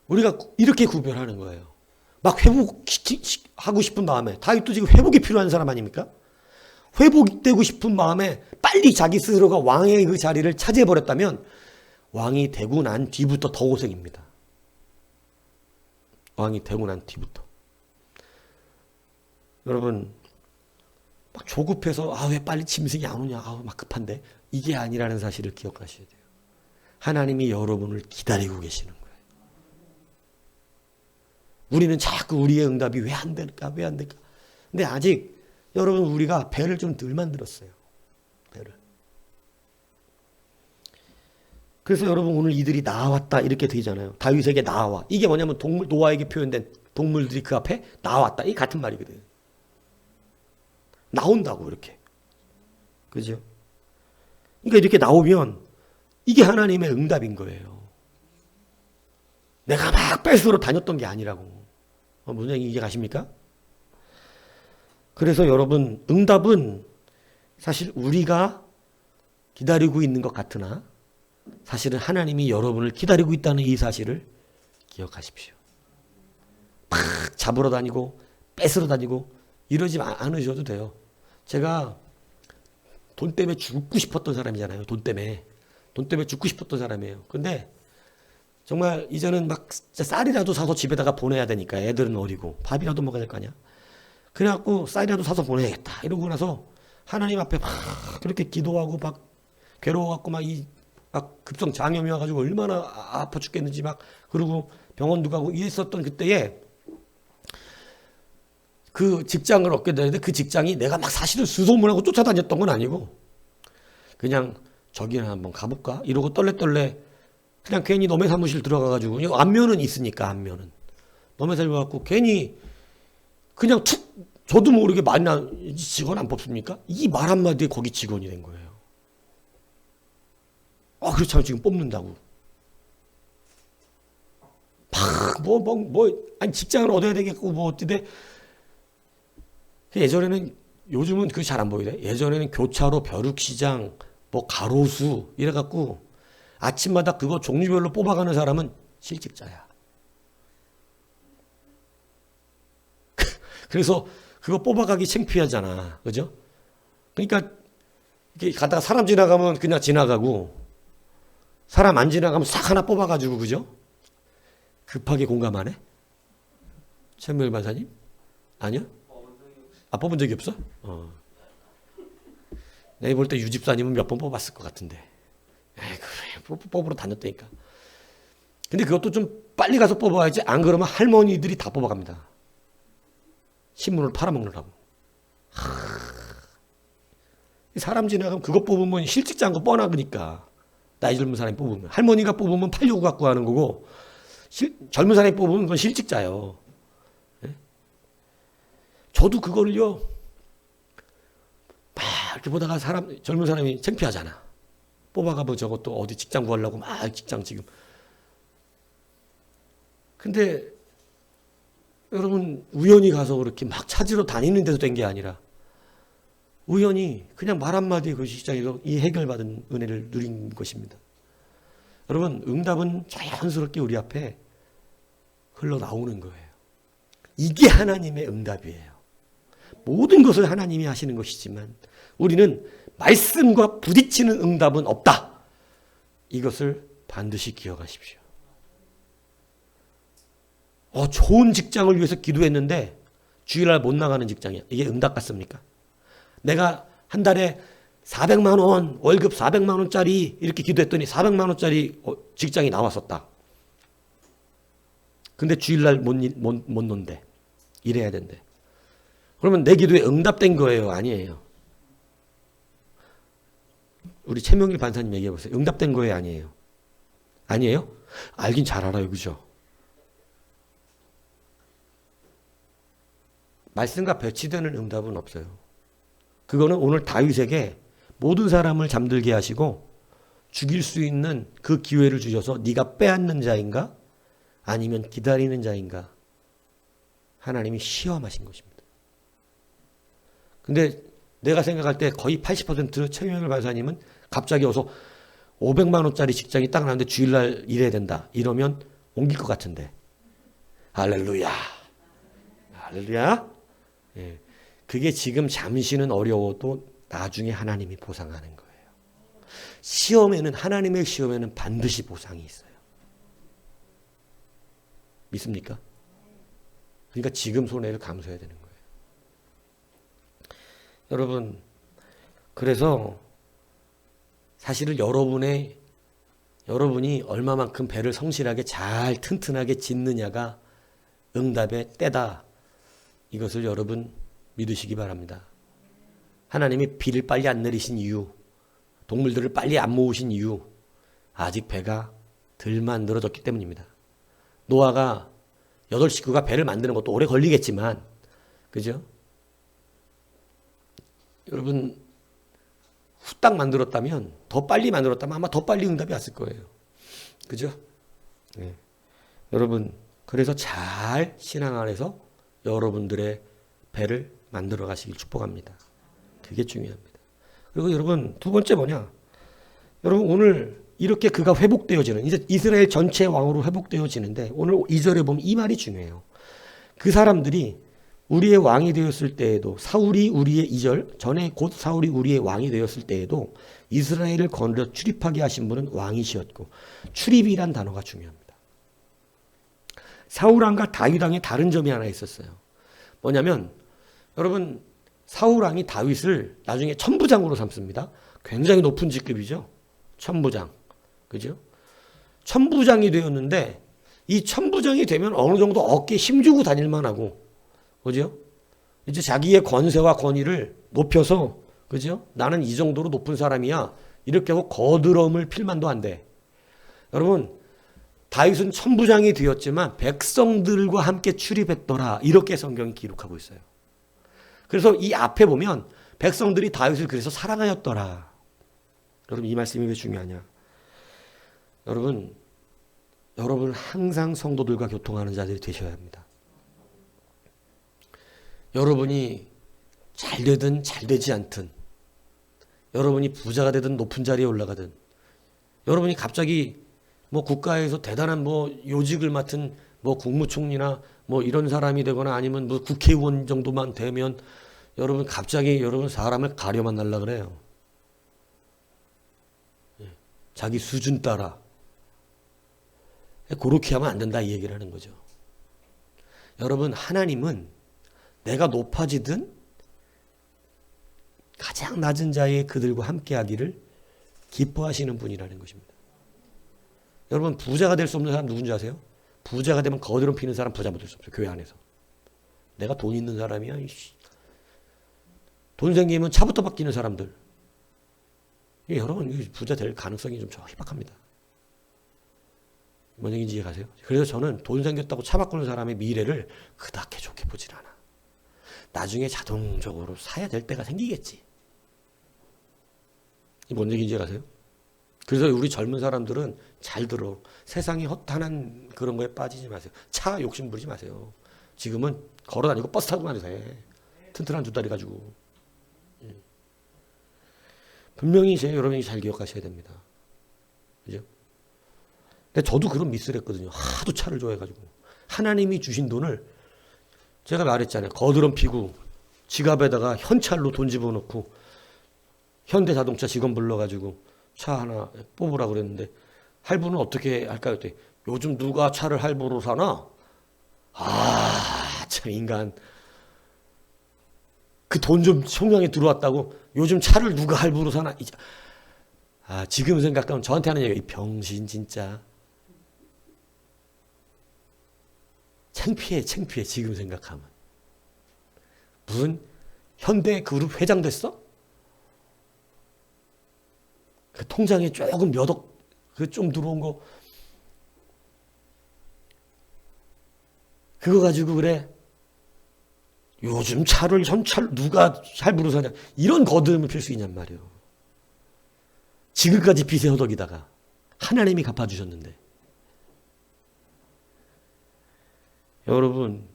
우리가 이렇게 구별하는 거예요. 막 회복하고 싶은 마음에 다윗도 지금 회복이 필요한 사람 아닙니까? 회복되고 싶은 마음에 빨리 자기 스스로가 왕의 그 자리를 차지해버렸다면 왕이 되고 난 뒤부터 더 고생입니다. 왕이 되고 난 뒤부터. 여러분 막 조급해서 왜 빨리 짐승이 안 오냐 막 급한데 이게 아니라는 사실을 기억하셔야 돼요. 하나님이 여러분을 기다리고 계시는 거예요. 우리는 자꾸 우리의 응답이 왜 안 될까 왜 안 될까. 근데 아직 여러분 우리가 배를 좀 덜 만들었어요. 배를. 그래서 여러분 오늘 이들이 나왔다 이렇게 되잖아요. 다윗에게 나와. 이게 뭐냐면 노아에게 표현된 동물들이 그 앞에 나왔다. 이 같은 말이거든요. 나온다고 이렇게. 그죠? 그러니까 이렇게 나오면 이게 하나님의 응답인 거예요. 내가 막 뺏으러 다녔던 게 아니라고. 무슨 얘기 이해 가십니까? 그래서 여러분 응답은 사실 우리가 기다리고 있는 것 같으나 사실은 하나님이 여러분을 기다리고 있다는 이 사실을 기억하십시오. 막 잡으러 다니고 뺏으러 다니고 이러지 않으셔도 돼요. 제가 돈 때문에 죽고 싶었던 사람이잖아요. 돈 때문에 죽고 싶었던 사람이에요. 근데 정말 이제는 막 쌀이라도 사서 집에다가 보내야 되니까 애들은 어리고 밥이라도 먹어야 될 거 아니야. 그래갖고 쌀이라도 사서 보내야겠다 이러고 나서 하나님 앞에 막 그렇게 기도하고 막 괴로워갖고 막 급성 장염이 와가지고 얼마나 아파 죽겠는지 막 그러고 병원도 가고 이랬었던 그때에 그 직장을 얻게 되는데 그 직장이 내가 막 사실은 수소문하고 쫓아다녔던 건 아니고 그냥 저기나 한번 가볼까 이러고 떨레떨레 그냥 괜히 너네 사무실 들어가가지고 안면은 있으니까 안면은 너네 사무실 갖고 괜히 그냥 툭 저도 모르게 만나 직원 안 뽑습니까? 이 말 한마디에 거기 직원이 된 거예요. 그렇잖아 지금 뽑는다고. 아니 직장을 얻어야 되겠고 뭐 어찌돼. 예전에는 요즘은 그게 잘 안 보이네. 예전에는 교차로 벼룩시장 뭐 가로수 이래갖고 아침마다 그거 종류별로 뽑아가는 사람은 실직자야. 그래서 그거 뽑아가기 창피하잖아. 그죠? 그러니까 이렇게 가다가 사람 지나가면 그냥 지나가고 사람 안 지나가면 싹 하나 뽑아가지고 그죠? 급하게 공감하네? 최명일 반사님? 아니요? 뽑은 적이 없어? 내가 볼 때 유집사님은 몇 번 뽑았을 것 같은데. 그래. 뽑으러 다녔다니까. 근데 그것도 좀 빨리 가서 뽑아야지. 안 그러면 할머니들이 다 뽑아갑니다. 신문을 팔아먹느라고. 사람 지나가면 그거 뽑으면 실직자인 거 뻔하니까. 나이 젊은 사람이 뽑으면. 할머니가 뽑으면 팔려고 갖고 하는 거고 젊은 사람이 뽑으면 그건 실직자예요. 저도 그거를요, 막 이렇게 보다가 젊은 사람이 창피하잖아. 뽑아가면 저것도 어디 직장 구하려고 막 직장 지금. 근데 여러분, 우연히 가서 그렇게 막 찾으러 다니는 데서 된 게 아니라, 우연히 그냥 말 한마디에 그 직장에서 이 해결받은 은혜를 누린 것입니다. 여러분, 응답은 자연스럽게 우리 앞에 흘러나오는 거예요. 이게 하나님의 응답이에요. 모든 것을 하나님이 하시는 것이지만 우리는 말씀과 부딪히는 응답은 없다. 이것을 반드시 기억하십시오. 좋은 직장을 위해서 기도했는데 주일날 못 나가는 직장이야. 이게 응답 같습니까? 내가 한 달에 400만 원, 월급 400만 원짜리 이렇게 기도했더니 400만 원짜리 직장이 나왔었다. 근데 주일날 못 논대. 일해야 된대. 그러면 내 기도에 응답된 거예요? 아니에요? 우리 최명일 반사님 얘기해 보세요. 응답된 거예요? 아니에요? 아니에요? 알긴 잘 알아요. 그죠? 말씀과 배치되는 응답은 없어요. 그거는 오늘 다윗에게 모든 사람을 잠들게 하시고 죽일 수 있는 그 기회를 주셔서 네가 빼앗는 자인가? 아니면 기다리는 자인가? 하나님이 시험하신 것입니다. 근데 내가 생각할 때 거의 80% 최명일 반사님은 갑자기 어서 500만 원짜리 직장이 딱 나는데 주일날 일해야 된다. 이러면 옮길 것 같은데. 할렐루야. 할렐루야. 예. 그게 지금 잠시는 어려워도 나중에 하나님이 보상하는 거예요. 시험에는, 하나님의 시험에는 반드시 보상이 있어요. 믿습니까? 그러니까 지금 손해를 감수해야 되는 거예요. 여러분, 그래서 사실은 여러분이 얼마만큼 배를 성실하게 잘 튼튼하게 짓느냐가 응답의 때다. 이것을 여러분 믿으시기 바랍니다. 하나님이 비를 빨리 안 내리신 이유, 동물들을 빨리 안 모으신 이유, 아직 배가 덜 만들어졌기 때문입니다. 노아가 8식구가 배를 만드는 것도 오래 걸리겠지만, 그죠? 여러분, 후딱 만들었다면, 더 빨리 만들었다면 아마 더 빨리 응답이 왔을 거예요. 그죠? 네. 여러분, 그래서 잘 신앙 안에서 여러분들의 배를 만들어 가시길 축복합니다. 그게 중요합니다. 그리고 여러분 두 번째 뭐냐? 여러분 오늘 이렇게 그가 회복되어지는 이제 이스라엘 전체 왕으로 회복되어지는데 오늘 2절에 보면 이 말이 중요해요. 그 사람들이 우리의 왕이 되었을 때에도 사울이 우리의 2절 전에 곧 사울이 우리의 왕이 되었을 때에도 이스라엘을 거느려 출입하게 하신 분은 왕이시었고 출입이란 단어가 중요합니다. 사울왕과 다윗왕의 다른 점이 하나 있었어요. 뭐냐면 여러분 사울왕이 다윗을 나중에 천부장으로 삼습니다. 굉장히 높은 직급이죠. 천부장. 그죠? 천부장이 되었는데 이 천부장이 되면 어느 정도 어깨에 힘주고 다닐만 하고 그죠? 이제 자기의 권세와 권위를 높여서 그죠? 나는 이 정도로 높은 사람이야. 이렇게 하고 거드럼을 필만도 안 돼. 여러분 다윗은 천부장이 되었지만 백성들과 함께 출입했더라. 이렇게 성경이 기록하고 있어요. 그래서 이 앞에 보면 백성들이 다윗을 그래서 사랑하였더라. 여러분 이 말씀이 왜 중요하냐? 여러분 항상 성도들과 교통하는 자들이 되셔야 합니다. 여러분이 잘 되든 잘 되지 않든 여러분이 부자가 되든 높은 자리에 올라가든 여러분이 갑자기 뭐 국가에서 대단한 뭐 요직을 맡은 뭐 국무총리나 뭐 이런 사람이 되거나 아니면 뭐 국회의원 정도만 되면 여러분 갑자기 여러분 사람을 가려만 날라 그래요. 자기 수준 따라. 그렇게 하면 안 된다 이 얘기를 하는 거죠. 여러분 하나님은 내가 높아지든 가장 낮은 자의 그들과 함께 하기를 기뻐하시는 분이라는 것입니다. 여러분 부자가 될 수 없는 사람 누군지 아세요? 부자가 되면 거드름 피는 사람 부자 될 수 없어요. 교회 안에서. 내가 돈 있는 사람이야. 돈 생기면 차부터 바뀌는 사람들. 여러분 부자 될 가능성이 좀 희박합니다. 뭔 얘기인지 이해가세요? 그래서 저는 돈 생겼다고 차 바꾸는 사람의 미래를 그닥 좋게 보질 않아. 나중에 자동적으로 사야 될 때가 생기겠지. 뭔 얘기인지 이해가세요? 그래서 우리 젊은 사람들은 잘 들어. 세상이 허탄한 그런 거에 빠지지 마세요. 차 욕심 부리지 마세요. 지금은 걸어 다니고 버스 타고만 해도 돼. 튼튼한 두 다리 가지고. 분명히 여러분이 잘 기억하셔야 됩니다. 그죠? 근데 저도 그런 미스를 했거든요. 하도 차를 좋아해가지고. 하나님이 주신 돈을 제가 말했잖아요. 거드럼 피고 지갑에다가 현찰로 돈 집어넣고 현대자동차 직원 불러가지고 차 하나 뽑으라고 그랬는데 할부는 어떻게 할까요? 요즘 누가 차를 할부로 사나? 참 인간. 그 돈 좀 총량에 들어왔다고 요즘 차를 누가 할부로 사나? 지금 생각하면 저한테 하는 얘기가 이 병신 진짜. 창피해 지금 생각하면. 무슨 현대그룹 회장 됐어? 그 통장에 조금 몇 억 그 좀 들어온 거 그거 가지고 그래. 요즘 차를 현찰 누가 할부로 사냐. 이런 거드름을 필 수 있냔 말이에요. 지금까지 빚에 허덕이다가 하나님이 갚아주셨는데. 여러분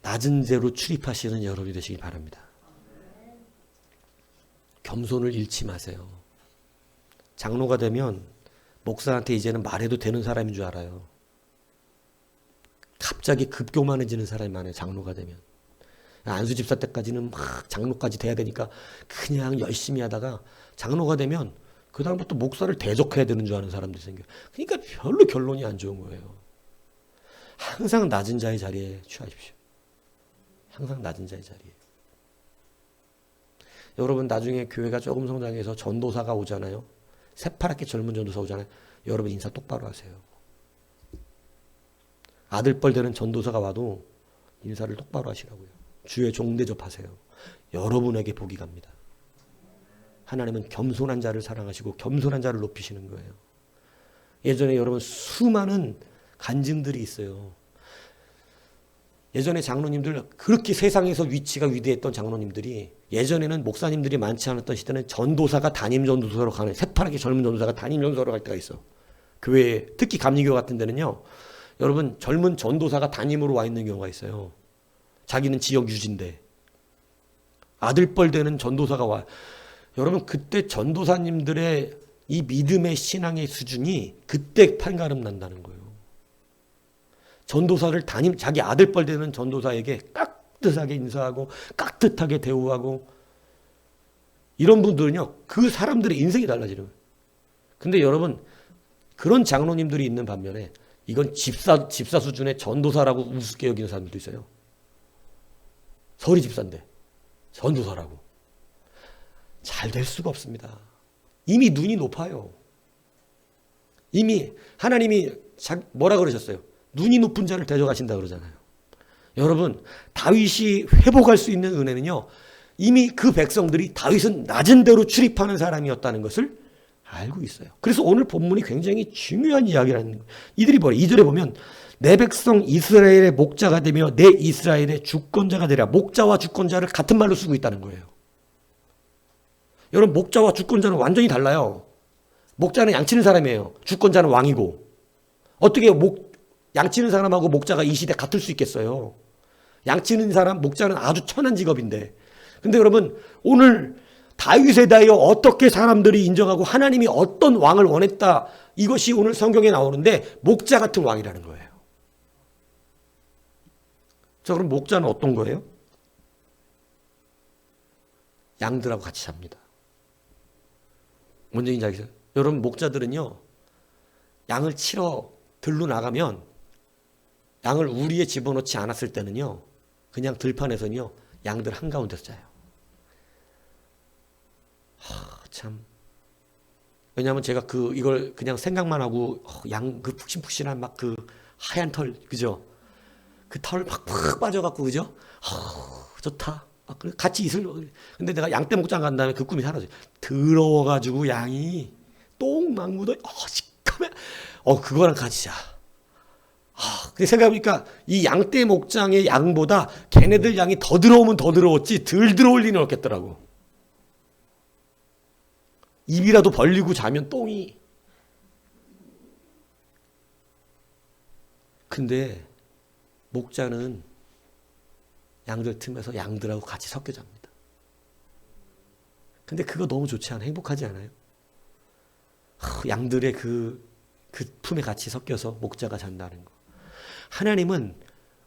낮은 데로 출입하시는 여러분이 되시기 바랍니다. 겸손을 잃지 마세요. 장로가 되면 목사한테 이제는 말해도 되는 사람인 줄 알아요. 갑자기 급교만해지는 사람이 많아요. 장로가 되면. 안수 집사 때까지는 막 장로까지 돼야 되니까 그냥 열심히 하다가 장로가 되면 그 다음부터 목사를 대적해야 되는 줄 아는 사람들이 생겨요. 그러니까 별로 결론이 안 좋은 거예요. 항상 낮은 자의 자리에 취하십시오. 항상 낮은 자의 자리에. 여러분 나중에 교회가 조금 성장해서 전도사가 오잖아요. 새파랗게 젊은 전도사 오잖아요. 여러분 인사 똑바로 하세요. 아들뻘 되는 전도사가 와도 인사를 똑바로 하시라고요. 주의 종 대접하세요. 여러분에게 복이 갑니다. 하나님은 겸손한 자를 사랑하시고 겸손한 자를 높이시는 거예요. 예전에 여러분 수많은 간증들이 있어요. 예전에 장로님들 그렇게 세상에서 위치가 위대했던 장로님들이 예전에는 목사님들이 많지 않았던 시대는 전도사가 담임 전도사로 가는 새파랗게 젊은 전도사가 담임 전도사로 갈 때가 있어. 교회에 특히 감리교 같은 데는요. 여러분 젊은 전도사가 담임으로 와 있는 경우가 있어요. 자기는 지역 유지인데. 아들뻘 되는 전도사가 와요. 여러분 그때 전도사님들의 이 믿음의 신앙의 수준이 그때 판가름 난다는 거예요. 전도사를 자기 아들뻘 되는 전도사에게 깍듯하게 인사하고 깍듯하게 대우하고 이런 분들은요. 그 사람들의 인생이 달라지는 거예요. 근데 여러분 그런 장로님들이 있는 반면에 이건 집사 수준의 전도사라고 우습게 여기는 사람들도 있어요. 서리 집사인데 전도사라고. 잘 될 수가 없습니다. 이미 눈이 높아요. 이미 하나님이 뭐라 그러셨어요? 눈이 높은 자를 대적하신다 그러잖아요. 여러분 다윗이 회복할 수 있는 은혜는요. 이미 그 백성들이 다윗은 낮은 데로 출입하는 사람이었다는 것을 알고 있어요. 그래서 오늘 본문이 굉장히 중요한 이야기라는 거예요. 이들이 뭐래? 2절에 보면 내 백성 이스라엘의 목자가 되며 내 이스라엘의 주권자가 되라. 목자와 주권자를 같은 말로 쓰고 있다는 거예요. 여러분 목자와 주권자는 완전히 달라요. 목자는 양치는 사람이에요. 주권자는 왕이고. 어떻게 양치는 사람하고 목자가 이 시대 같을 수 있겠어요. 양치는 사람, 목자는 아주 천한 직업인데. 근데 여러분 오늘 다윗에 대하여 어떻게 사람들이 인정하고 하나님이 어떤 왕을 원했다. 이것이 오늘 성경에 나오는데 목자 같은 왕이라는 거예요. 자, 그럼 목자는 어떤 거예요? 양들하고 같이 삽니다. 뭔 얘기인지 알겠어요? 여러분 목자들은요. 양을 치러 들로 나가면 양을 우리에 집어넣지 않았을 때는요. 그냥 들판에서는요. 양들 한가운데서 자요. 참. 왜냐하면 제가 이걸 그냥 생각만 하고 양 그 푹신푹신한 막 그 하얀 털 그죠? 그 털 팍팍 빠져갖고 그죠? 좋다. 같이 근데 내가 양떼 목장 간 다음에 그 꿈이 사라져요. 더러워가지고 양이 똥 막 묻어. 시커매. 그거랑 같이 자. 근데 생각해보니까 이 양떼 목장의 양보다 걔네들 양이 더 더러우면 더 더러웠지 덜 더러울 리는 없겠더라고. 입이라도 벌리고 자면 똥이. 근데 목자는 양들 틈에서 양들하고 같이 섞여 잡니다. 근데 그거 너무 좋지 않아요? 행복하지 않아요? 양들의 그 품에 같이 섞여서 목자가 잔다는 거. 하나님은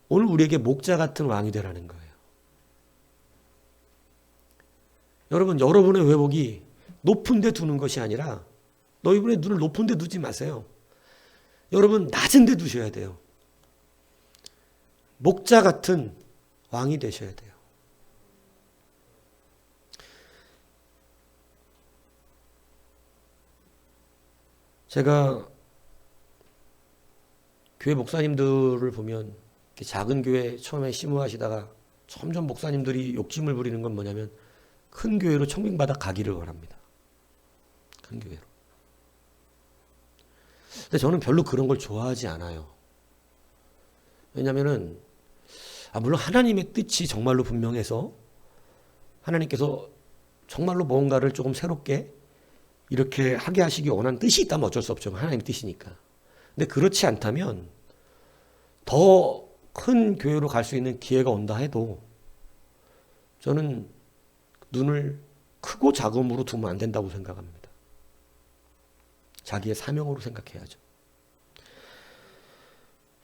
오늘 우리에게 목자 같은 왕이 되라는 거예요. 여러분, 여러분의 회복이 높은 데 두는 것이 아니라 너희분의 눈을 높은 데 두지 마세요. 여러분 낮은 데 두셔야 돼요. 목자 같은 왕이 되셔야 돼요. 제가 교회 목사님들을 보면 작은 교회 처음에 심무하시다가 점점 목사님들이 욕심을 부리는 건 뭐냐면 큰 교회로 청빙받아 가기를 원합니다. 큰 교회로. 근데 저는 별로 그런 걸 좋아하지 않아요. 왜냐면은 물론 하나님의 뜻이 정말로 분명해서 하나님께서 정말로 뭔가를 조금 새롭게 이렇게 하게 하시기 원하는 뜻이 있다면 어쩔 수 없죠. 하나님의 뜻이니까. 근데 그렇지 않다면 더 큰 교회로 갈 수 있는 기회가 온다 해도 저는 눈을 크고 작음으로 두면 안 된다고 생각합니다. 자기의 사명으로 생각해야죠.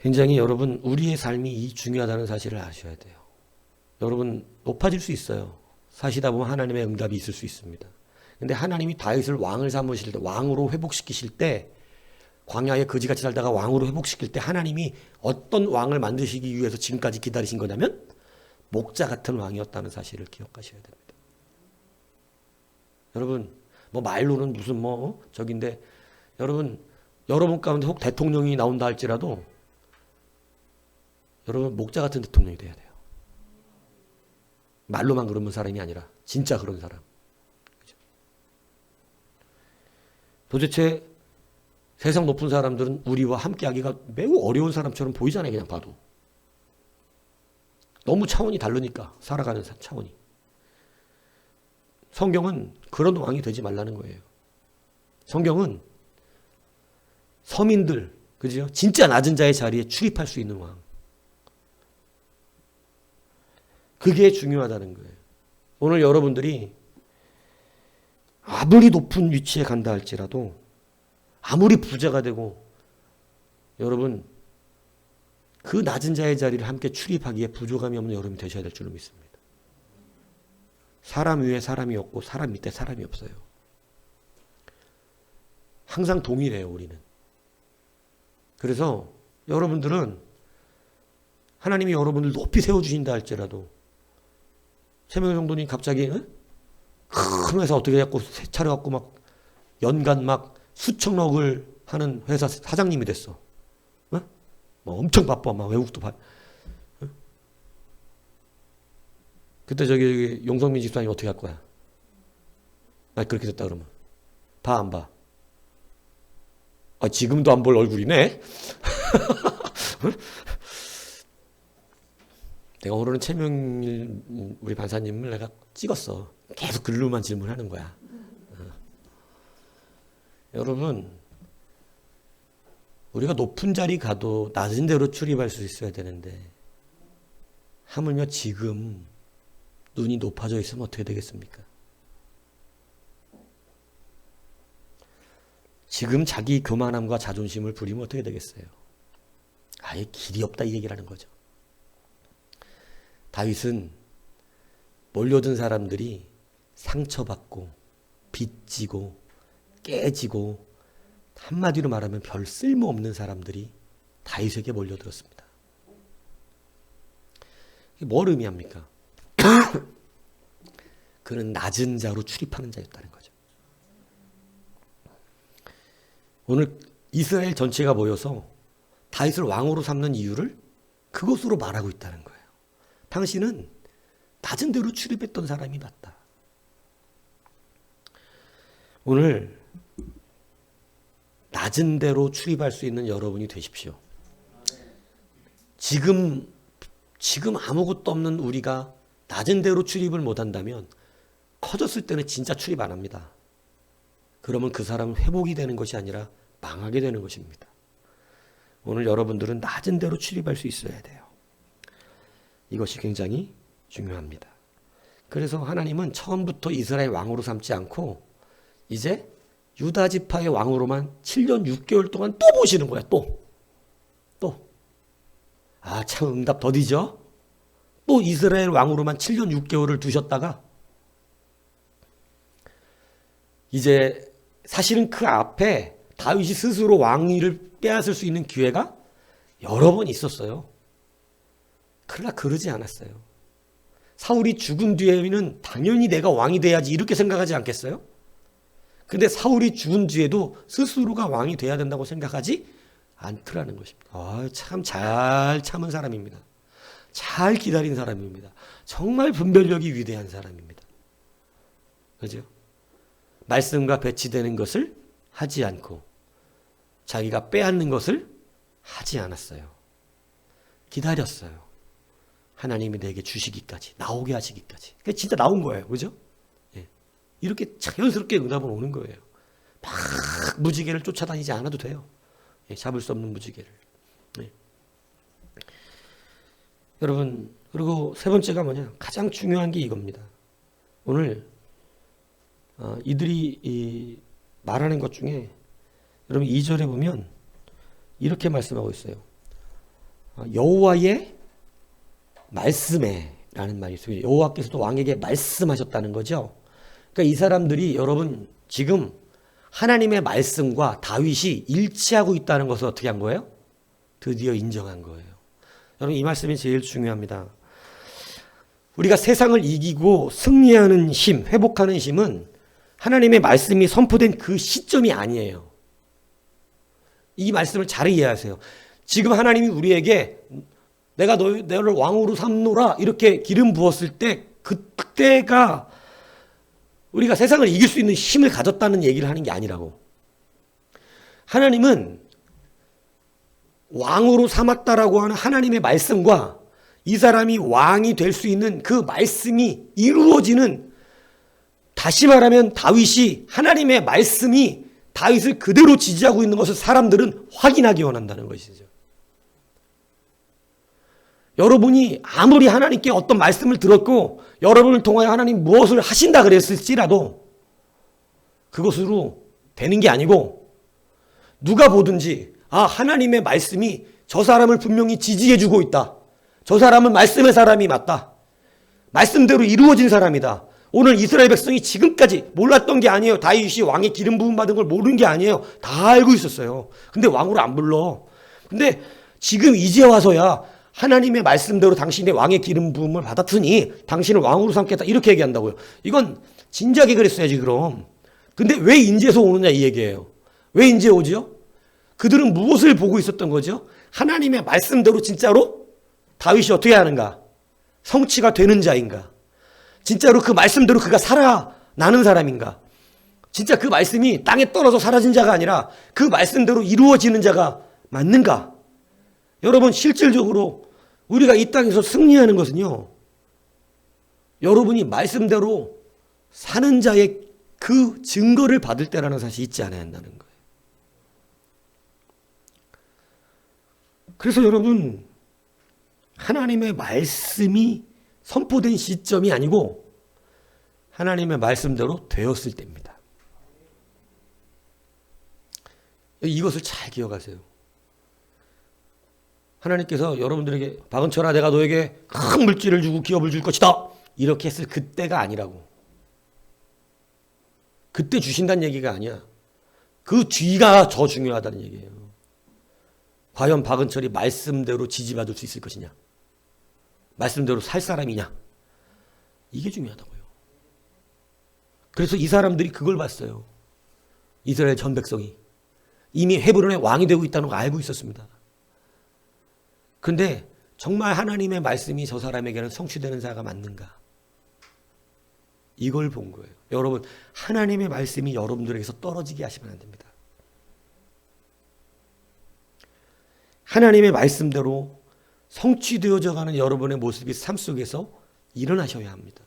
굉장히 여러분 우리의 삶이 중요하다는 사실을 아셔야 돼요. 여러분 높아질 수 있어요. 사시다 보면 하나님의 응답이 있을 수 있습니다. 근데 하나님이 다윗을 왕을 삼으실 때 왕으로 회복시키실 때 광야에 거지같이 살다가 왕으로 회복시킬 때 하나님이 어떤 왕을 만드시기 위해서 지금까지 기다리신 거냐면 목자 같은 왕이었다는 사실을 기억하셔야 됩니다. 여러분 말로는 무슨 저긴데 여러분 가운데 혹 대통령이 나온다 할지라도 여러분 목자 같은 대통령이 돼야 돼요. 말로만 그러는 사람이 아니라 진짜 그런 사람. 그죠? 도대체 세상 높은 사람들은 우리와 함께하기가 매우 어려운 사람처럼 보이잖아요. 그냥 봐도. 너무 차원이 다르니까 살아가는 차원이. 성경은 그런 왕이 되지 말라는 거예요. 성경은 서민들, 그죠? 진짜 낮은 자의 자리에 출입할 수 있는 왕. 그게 중요하다는 거예요. 오늘 여러분들이 아무리 높은 위치에 간다 할지라도, 아무리 부자가 되고, 여러분 그 낮은 자의 자리를 함께 출입하기에 부족함이 없는 여러분이 되셔야 될 줄로 믿습니다. 사람 위에 사람이 없고 사람 밑에 사람이 없어요. 항상 동일해요, 우리는. 그래서 여러분들은 하나님이 여러분을 높이 세워주신다 할지라도, 최명희 정도님 갑자기 큰 회사 어떻게 자꾸 차려갖고 막 연간 막 수천억을 하는 회사 사장님이 됐어. 뭐 엄청 바빠. 막 외국도 봐. 그때 저기 용성민 집사님 어떻게 할 거야? 나 그렇게 됐다 그러면 봐, 안 봐? 아, 지금도 안 볼 얼굴이네. 내가 오늘은 최명일 우리 반사님을 내가 찍었어. 계속 글로만 질문하는 거야. 여러분, 우리가 높은 자리 가도 낮은 데로 출입할 수 있어야 되는데, 하물며 지금 눈이 높아져 있으면 어떻게 되겠습니까? 지금 자기 교만함과 자존심을 부리면 어떻게 되겠어요? 아예 길이 없다 이 얘기를 하는 거죠. 다윗은 몰려든 사람들이 상처받고 빚지고 깨지고, 한마디로 말하면 별 쓸모없는 사람들이 다윗에게 몰려들었습니다. 이게 뭘 의미합니까? 그는 낮은 자로 출입하는 자였다는 거죠. 오늘 이스라엘 전체가 모여서 다윗을 왕으로 삼는 이유를 그것으로 말하고 있다는 거예요. 당신은 낮은 데로 출입했던 사람이 맞다. 오늘 낮은 데로 출입할 수 있는 여러분이 되십시오. 지금 아무것도 없는 우리가 낮은 데로 출입을 못한다면 커졌을 때는 진짜 출입 안 합니다. 그러면 그 사람은 회복이 되는 것이 아니라 망하게 되는 것입니다. 오늘 여러분들은 낮은 데로 출입할 수 있어야 돼요. 이것이 굉장히 중요합니다. 그래서 하나님은 처음부터 이스라엘 왕으로 삼지 않고 이제 유다 지파의 왕으로만 7년 6개월 동안 또 보시는 거야. 또. 아, 참 응답 더디죠? 또 이스라엘 왕으로만 7년 6개월을 두셨다가 이제 사실은 그 앞에 다윗이 스스로 왕위를 빼앗을 수 있는 기회가 여러 번 있었어요. 그러나 그러지 않았어요. 사울이 죽은 뒤에는 당연히 내가 왕이 돼야지 이렇게 생각하지 않겠어요? 근데 사울이 죽은 뒤에도 스스로가 왕이 돼야 된다고 생각하지 않더라는 것입니다. 아, 참 잘 참은 사람입니다. 잘 기다린 사람입니다. 정말 분별력이 위대한 사람입니다. 그죠? 말씀과 배치되는 것을 하지 않고 자기가 빼앗는 것을 하지 않았어요. 기다렸어요. 하나님이 내게 주시기까지, 나오게 하시기까지. 그게 진짜 나온 거예요. 그죠? 예. 이렇게 자연스럽게 응답은 오는 거예요. 막 무지개를 쫓아다니지 않아도 돼요. 예, 잡을 수 없는 무지개를. 예. 여러분, 그리고 세 번째가 뭐냐? 가장 중요한 게 이겁니다. 오늘 이들이 말하는 것 중에 여러분 2절에 보면 이렇게 말씀하고 있어요. 여호와의 말씀에 라는 말이 있어요. 여호와께서도 왕에게 말씀하셨다는 거죠. 그러니까 이 사람들이 여러분 지금 하나님의 말씀과 다윗이 일치하고 있다는 것을 어떻게 한 거예요? 드디어 인정한 거예요. 여러분 이 말씀이 제일 중요합니다. 우리가 세상을 이기고 승리하는 힘, 회복하는 힘은 하나님의 말씀이 선포된 그 시점이 아니에요. 이 말씀을 잘 이해하세요. 지금 하나님이 우리에게 내가 너를 왕으로 삼노라 이렇게 기름 부었을 때 그때가 우리가 세상을 이길 수 있는 힘을 가졌다는 얘기를 하는 게 아니라고. 하나님은 왕으로 삼았다라고 하는 하나님의 말씀과 이 사람이 왕이 될 수 있는 그 말씀이 이루어지는, 다시 말하면 다윗이 하나님의 말씀이 다윗을 그대로 지지하고 있는 것을 사람들은 확인하기 원한다는 것이죠. 여러분이 아무리 하나님께 어떤 말씀을 들었고 여러분을 통하여 하나님 무엇을 하신다 그랬을지라도 그것으로 되는 게 아니고 누가 보든지 하나님의 말씀이 저 사람을 분명히 지지해주고 있다. 저 사람은 말씀의 사람이 맞다. 말씀대로 이루어진 사람이다. 오늘 이스라엘 백성이 지금까지 몰랐던 게 아니에요. 다윗이 왕의 기름 부음 받은 걸 모르는 게 아니에요. 다 알고 있었어요. 근데 왕으로 안 불러. 근데 지금 이제 와서야 하나님의 말씀대로 당신의 왕의 기름 부음을 받았으니 당신을 왕으로 삼겠다. 이렇게 얘기한다고요. 이건 진작에 그랬어야지 그럼. 근데 왜 인제서 오느냐 이 얘기예요. 왜 인제 오지요? 그들은 무엇을 보고 있었던 거죠? 하나님의 말씀대로 진짜로 다윗이 어떻게 하는가? 성취가 되는 자인가? 진짜로 그 말씀대로 그가 살아나는 사람인가? 진짜 그 말씀이 땅에 떨어져 사라진 자가 아니라 그 말씀대로 이루어지는 자가 맞는가? 여러분 실질적으로 우리가 이 땅에서 승리하는 것은요. 여러분이 말씀대로 사는 자의 그 증거를 받을 때라는 사실이 있지 않아야 한다는 거예요. 그래서 여러분 하나님의 말씀이 선포된 시점이 아니고 하나님의 말씀대로 되었을 때입니다. 이것을 잘 기억하세요. 하나님께서 여러분들에게 박은철아 내가 너에게 큰 물질을 주고 기업을 줄 것이다. 이렇게 했을 그때가 아니라고. 그때 주신다는 얘기가 아니야. 그 뒤가 더 중요하다는 얘기예요. 과연 박은철이 말씀대로 지지받을 수 있을 것이냐. 말씀대로 살 사람이냐. 이게 중요하다고요. 그래서 이 사람들이 그걸 봤어요. 이스라엘 전 백성이. 이미 헤브론의 왕이 되고 있다는 걸 알고 있었습니다. 그런데 정말 하나님의 말씀이 저 사람에게는 성취되는 자가 맞는가? 이걸 본 거예요. 여러분 하나님의 말씀이 여러분들에게서 떨어지게 하시면 안 됩니다. 하나님의 말씀대로 성취되어져 가는 여러분의 모습이 삶 속에서 일어나셔야 합니다.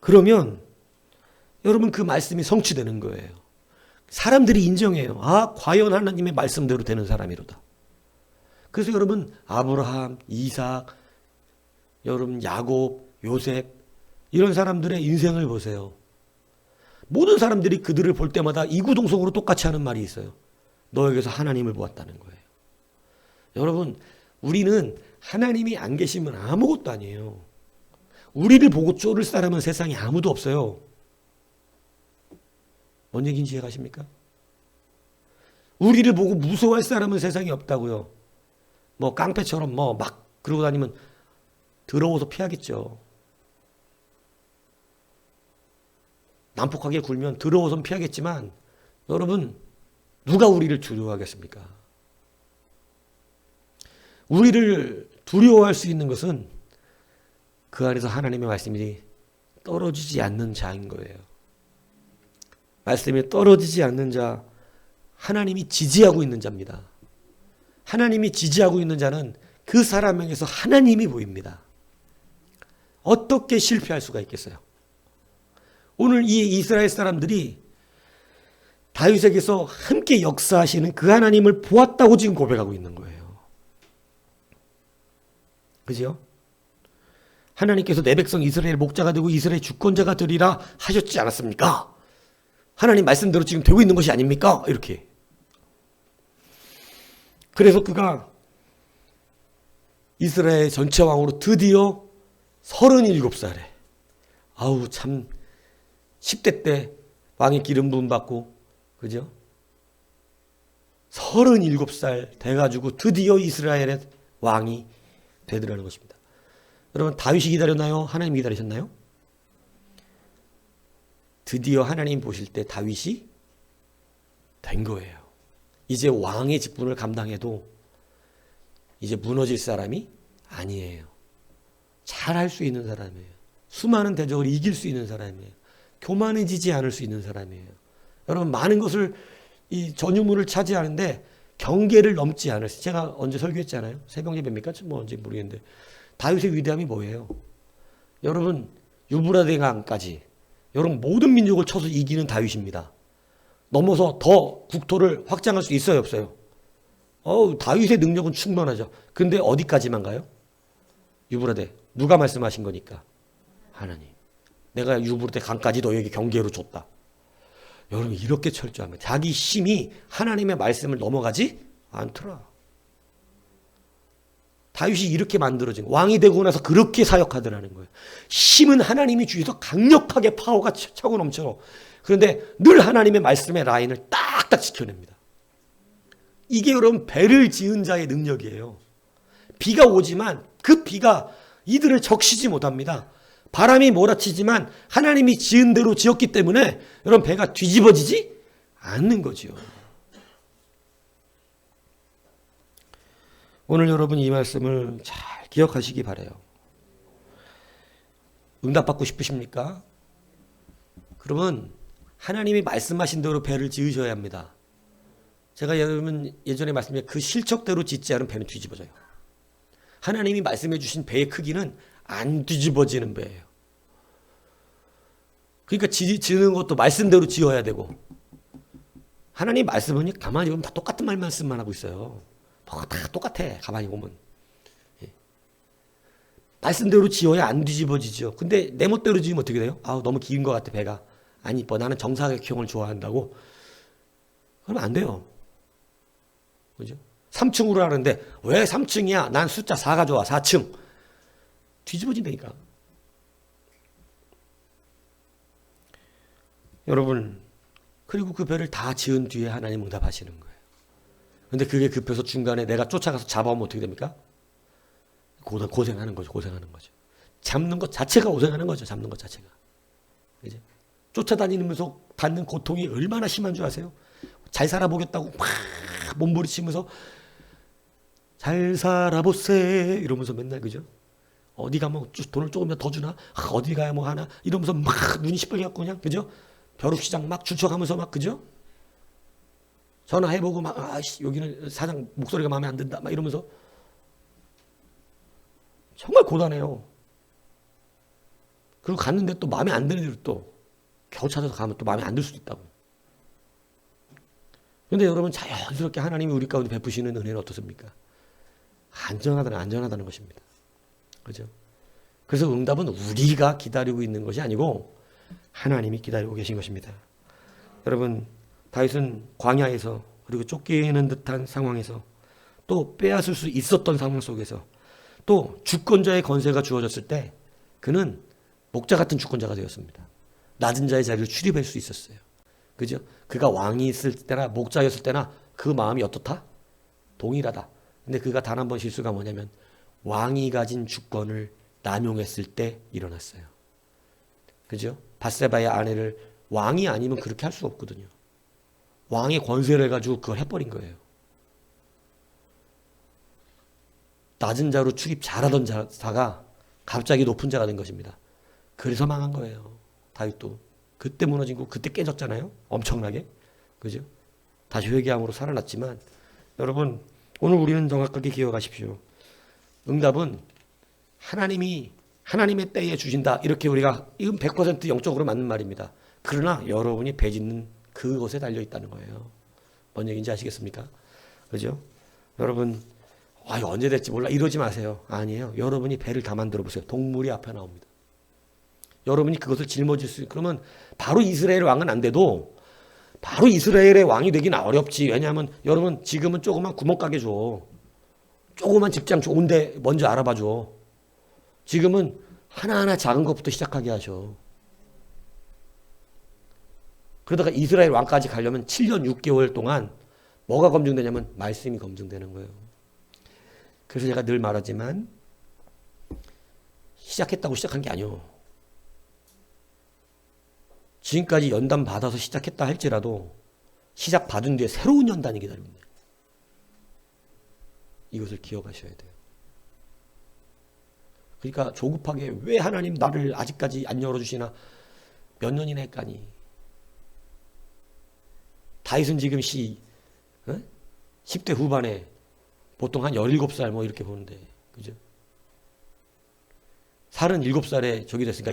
그러면 여러분 그 말씀이 성취되는 거예요. 사람들이 인정해요. 과연 하나님의 말씀대로 되는 사람이로다. 그래서 여러분 아브라함, 이삭, 여러분 야곱, 요셉 이런 사람들의 인생을 보세요. 모든 사람들이 그들을 볼 때마다 이구동성으로 똑같이 하는 말이 있어요. 너에게서 하나님을 보았다는 거예요. 여러분 우리는 하나님이 안 계시면 아무것도 아니에요. 우리를 보고 쫄을 사람은 세상에 아무도 없어요. 뭔 얘기인지 이해가십니까? 우리를 보고 무서워할 사람은 세상에 없다고요. 뭐 깡패처럼 막 그러고 다니면 더러워서 피하겠죠. 난폭하게 굴면 더러워서 피하겠지만 여러분 누가 우리를 두려워하겠습니까? 우리를 두려워할 수 있는 것은 그 안에서 하나님의 말씀이 떨어지지 않는 자인 거예요. 말씀이 떨어지지 않는 자, 하나님이 지지하고 있는 자입니다. 하나님이 지지하고 있는 자는 그 사람에게서 하나님이 보입니다. 어떻게 실패할 수가 있겠어요? 오늘 이 이스라엘 사람들이 다윗에게서 함께 역사하시는 그 하나님을 보았다고 지금 고백하고 있는 거예요. 그죠? 하나님께서 내 백성 이스라엘 목자가 되고 이스라엘 주권자가 되리라 하셨지 않았습니까? 하나님 말씀대로 지금 되고 있는 것이 아닙니까? 이렇게. 그래서 그가 이스라엘 전체 왕으로 드디어 37살에 참 10대 때 왕의 기름 부음 받고 그죠? 37살 돼가지고 드디어 이스라엘의 왕이 되더라는 것입니다. 여러분 다윗이 기다렸나요? 하나님 기다리셨나요? 드디어 하나님 보실 때 다윗이 된 거예요. 이제 왕의 직분을 감당해도 이제 무너질 사람이 아니에요. 잘할 수 있는 사람이에요. 수많은 대적을 이길 수 있는 사람이에요. 교만해지지 않을 수 있는 사람이에요. 여러분 많은 것을 이 전유물을 차지하는데 경계를 넘지 않을 수. 제가 언제 설교했잖아요. 새벽예배입니까? 뭐 언제 모르겠는데 다윗의 위대함이 뭐예요? 여러분 유브라데 강까지 여러분 모든 민족을 쳐서 이기는 다윗입니다. 넘어서 더 국토를 확장할 수 있어요 없어요? 다윗의 능력은 충분하죠. 근데 어디까지만 가요? 유브라데. 누가 말씀하신 거니까? 하나님. 내가 유브라데 강까지 너에게 경계로 줬다. 여러분 이렇게 철저하면 자기 힘이 하나님의 말씀을 넘어가지 않더라. 다윗이 이렇게 만들어진 거예요. 왕이 되고 나서 그렇게 사역하더라는 거예요. 힘은 하나님이 주셔서 강력하게 파워가 차고 넘쳐. 그런데 늘 하나님의 말씀의 라인을 딱딱 지켜냅니다. 이게 여러분 배를 지은 자의 능력이에요. 비가 오지만 그 비가 이들을 적시지 못합니다. 바람이 몰아치지만 하나님이 지은 대로 지었기 때문에 여러분 배가 뒤집어지지 않는 거죠. 오늘 여러분 이 말씀을 잘 기억하시기 바라요. 응답받고 싶으십니까? 그러면 하나님이 말씀하신 대로 배를 지으셔야 합니다. 제가 여러분 예전에 말씀드린 그 실적대로 짓지 않은 배는 뒤집어져요. 하나님이 말씀해 주신 배의 크기는 안 뒤집어지는 배예요. 그러니까 지는 것도 말씀대로 지어야 되고, 하나님 말씀은 가만히 보면 다 똑같은 말씀만 하고 있어요. 다 똑같아. 가만히 보면. 말씀대로 지어야 안 뒤집어지죠. 근데 내 멋대로 지으면 어떻게 돼요? 너무 긴 것 같아 배가. 안 이뻐. 나는 정사각형을 좋아한다고. 그러면 안 돼요. 그죠? 3층으로 하는데 왜 3층이야? 난 숫자 4가 좋아. 4층. 뒤집어진다니까. 여러분, 그리고 그 배를 다 지은 뒤에 하나님 응답하시는 거예요. 근데 그게 급해서 중간에 내가 쫓아가서 잡아오면 어떻게 됩니까? 고생하는 거죠. 고생하는 거죠. 잡는 것 자체가 고생하는 거죠. 잡는 것 자체가. 그죠? 쫓아다니면서 받는 고통이 얼마나 심한 줄 아세요? 잘 살아보겠다고 막 몸부리치면서 잘 살아보세 이러면서 맨날 그죠? 어디 가면 돈을 조금 더 주나? 어디 가야 뭐 하나? 이러면서 막 눈이 시뻘게 갖고 그냥 그죠? 벼룩시장 막 줄쳐가면서 막 그죠? 전화해보고 막 여기는 사장 목소리가 마음에 안 든다 막 이러면서 정말 고단해요. 그리고 갔는데 또 마음에 안 드는 데로 또 겨우 찾아서 가면 또 마음에 안 들 수도 있다고. 그런데 여러분 자연스럽게 하나님이 우리 가운데 베푸시는 은혜는 어떻습니까? 안전하다는 것입니다. 그죠? 그래서 응답은 우리가 기다리고 있는 것이 아니고 하나님이 기다리고 계신 것입니다. 여러분 다윗은 광야에서 그리고 쫓기는 듯한 상황에서 또 빼앗을 수 있었던 상황 속에서 또 주권자의 권세가 주어졌을 때 그는 목자 같은 주권자가 되었습니다. 낮은 자의 자리를 출입할 수 있었어요. 그죠? 그가 왕이 있을 때나 목자였을 때나 그 마음이 어떻다? 동일하다. 근데 그가 단 한 번 실수가 뭐냐면 왕이 가진 주권을 남용했을 때 일어났어요. 그죠? 밧세바의 아내를 왕이 아니면 그렇게 할 수가 없거든요. 왕의 권세를 가지고 그걸 해버린 거예요. 낮은 자로 출입 잘하던 자가 갑자기 높은 자가 된 것입니다. 그래서 망한 거예요. 다윗도. 그때 무너진 거 그때 깨졌잖아요. 엄청나게. 그죠? 다시 회개함으로 살아났지만 여러분 오늘 우리는 정확하게 기억하십시오. 응답은 하나님의 때에 주신다. 이렇게 우리가 이건 100% 영적으로 맞는 말입니다. 그러나 여러분이 배 짓는 그것에 달려 있다는 거예요. 뭔 얘기인지 아시겠습니까? 그죠? 여러분 언제 될지 몰라 이러지 마세요. 아니에요. 여러분이 배를 다 만들어 보세요. 동물이 앞에 나옵니다. 여러분이 그것을 짊어질 수 그러면 바로 이스라엘 왕은 안 돼도 바로 이스라엘의 왕이 되기는 어렵지. 왜냐하면 여러분 지금은 조그만 구멍가게 줘. 조그만 직장 좋은데 먼저 알아봐 줘. 지금은 하나하나 작은 것부터 시작하게 하셔. 그러다가 이스라엘 왕까지 가려면 7년 6개월 동안 뭐가 검증되냐면 말씀이 검증되는 거예요. 그래서 제가 늘 말하지만 시작했다고 시작한 게 아니요. 지금까지 연단 받아서 시작했다 할지라도 시작 받은 뒤에 새로운 연단이 기다립니다. 이것을 기억하셔야 돼요. 그러니까 조급하게 왜 하나님 나를 아직까지 안 열어주시나 몇 년이나 했까니. 다윗은 지금 10대 후반에 보통 한 17살 뭐 이렇게 보는데 그죠? 37살에 저기 됐으니까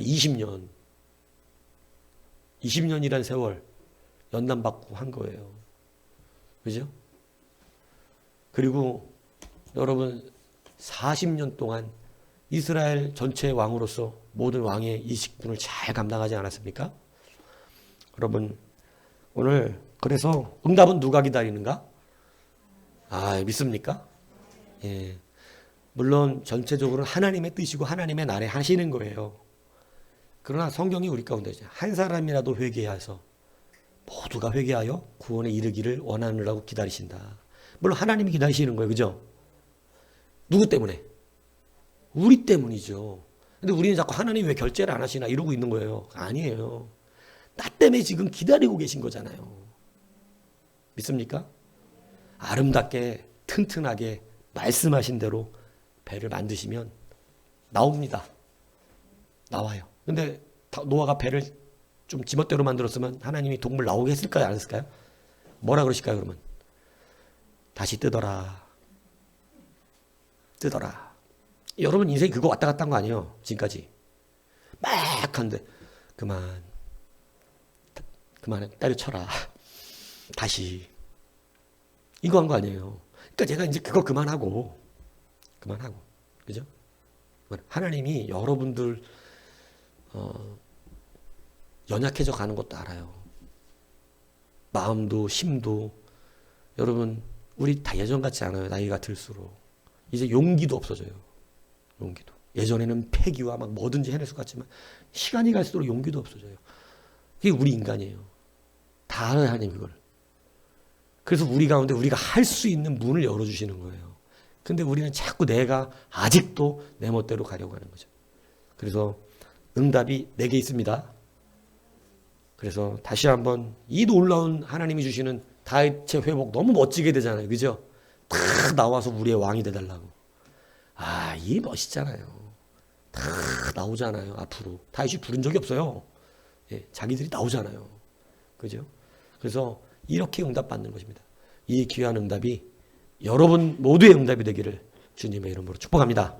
20년이란 세월 연단받고 한 거예요. 그죠? 그리고 여러분 40년 동안 이스라엘 전체 왕으로서 모든 왕의 이 직분을 잘 감당하지 않았습니까? 여러분 오늘 그래서 응답은 누가 기다리는가? 믿습니까? 예. 물론 전체적으로 하나님의 뜻이고 하나님의 나라에 하시는 거예요. 그러나 성경이 우리 가운데 한 사람이라도 회개해서 모두가 회개하여 구원에 이르기를 원하느라고 기다리신다. 물론 하나님이 기다리시는 거예요. 그죠? 누구 때문에? 우리 때문이죠. 근데 우리는 자꾸 하나님 왜 결제를 안 하시나 이러고 있는 거예요. 아니에요. 나 때문에 지금 기다리고 계신 거잖아요. 믿습니까? 아름답게 튼튼하게 말씀하신 대로 배를 만드시면 나옵니다. 나와요. 근데 노아가 배를 좀 지멋대로 만들었으면 하나님이 동물 나오게 했을까요? 안 했을까요? 뭐라 그러실까요? 그러면 다시 뜨더라. 뜨더라. 여러분 인생이 그거 왔다 갔다 한 거 아니에요? 지금까지 막 하는데 그만해 때려쳐라. 다시 이거 한 거 아니에요. 그러니까 제가 이제 그거 그만하고 그죠? 하나님이 여러분들 연약해져 가는 것도 알아요. 마음도 힘도. 여러분 우리 다 예전 같지 않아요. 나이가 들수록 이제 용기도 없어져요. 용기도. 예전에는 패기와 막 뭐든지 해낼 수 같지만 시간이 갈수록 용기도 없어져요. 그게 우리 인간이에요. 다 알아요, 하나님 그걸. 그래서 우리 가운데 우리가 할 수 있는 문을 열어주시는 거예요. 근데 우리는 자꾸 내가 아직도 내 멋대로 가려고 하는 거죠. 그래서 응답이 내게 있습니다. 그래서 다시 한번 이 놀라운 하나님이 주시는 다윗의 회복 너무 멋지게 되잖아요. 그죠? 다 나와서 우리의 왕이 되달라고. 이 멋있잖아요. 다 나오잖아요. 앞으로. 다윗이 부른 적이 없어요. 예, 자기들이 나오잖아요. 그죠? 그래서 이렇게 응답받는 것입니다. 이 귀한 응답이 여러분 모두의 응답이 되기를 주님의 이름으로 축복합니다.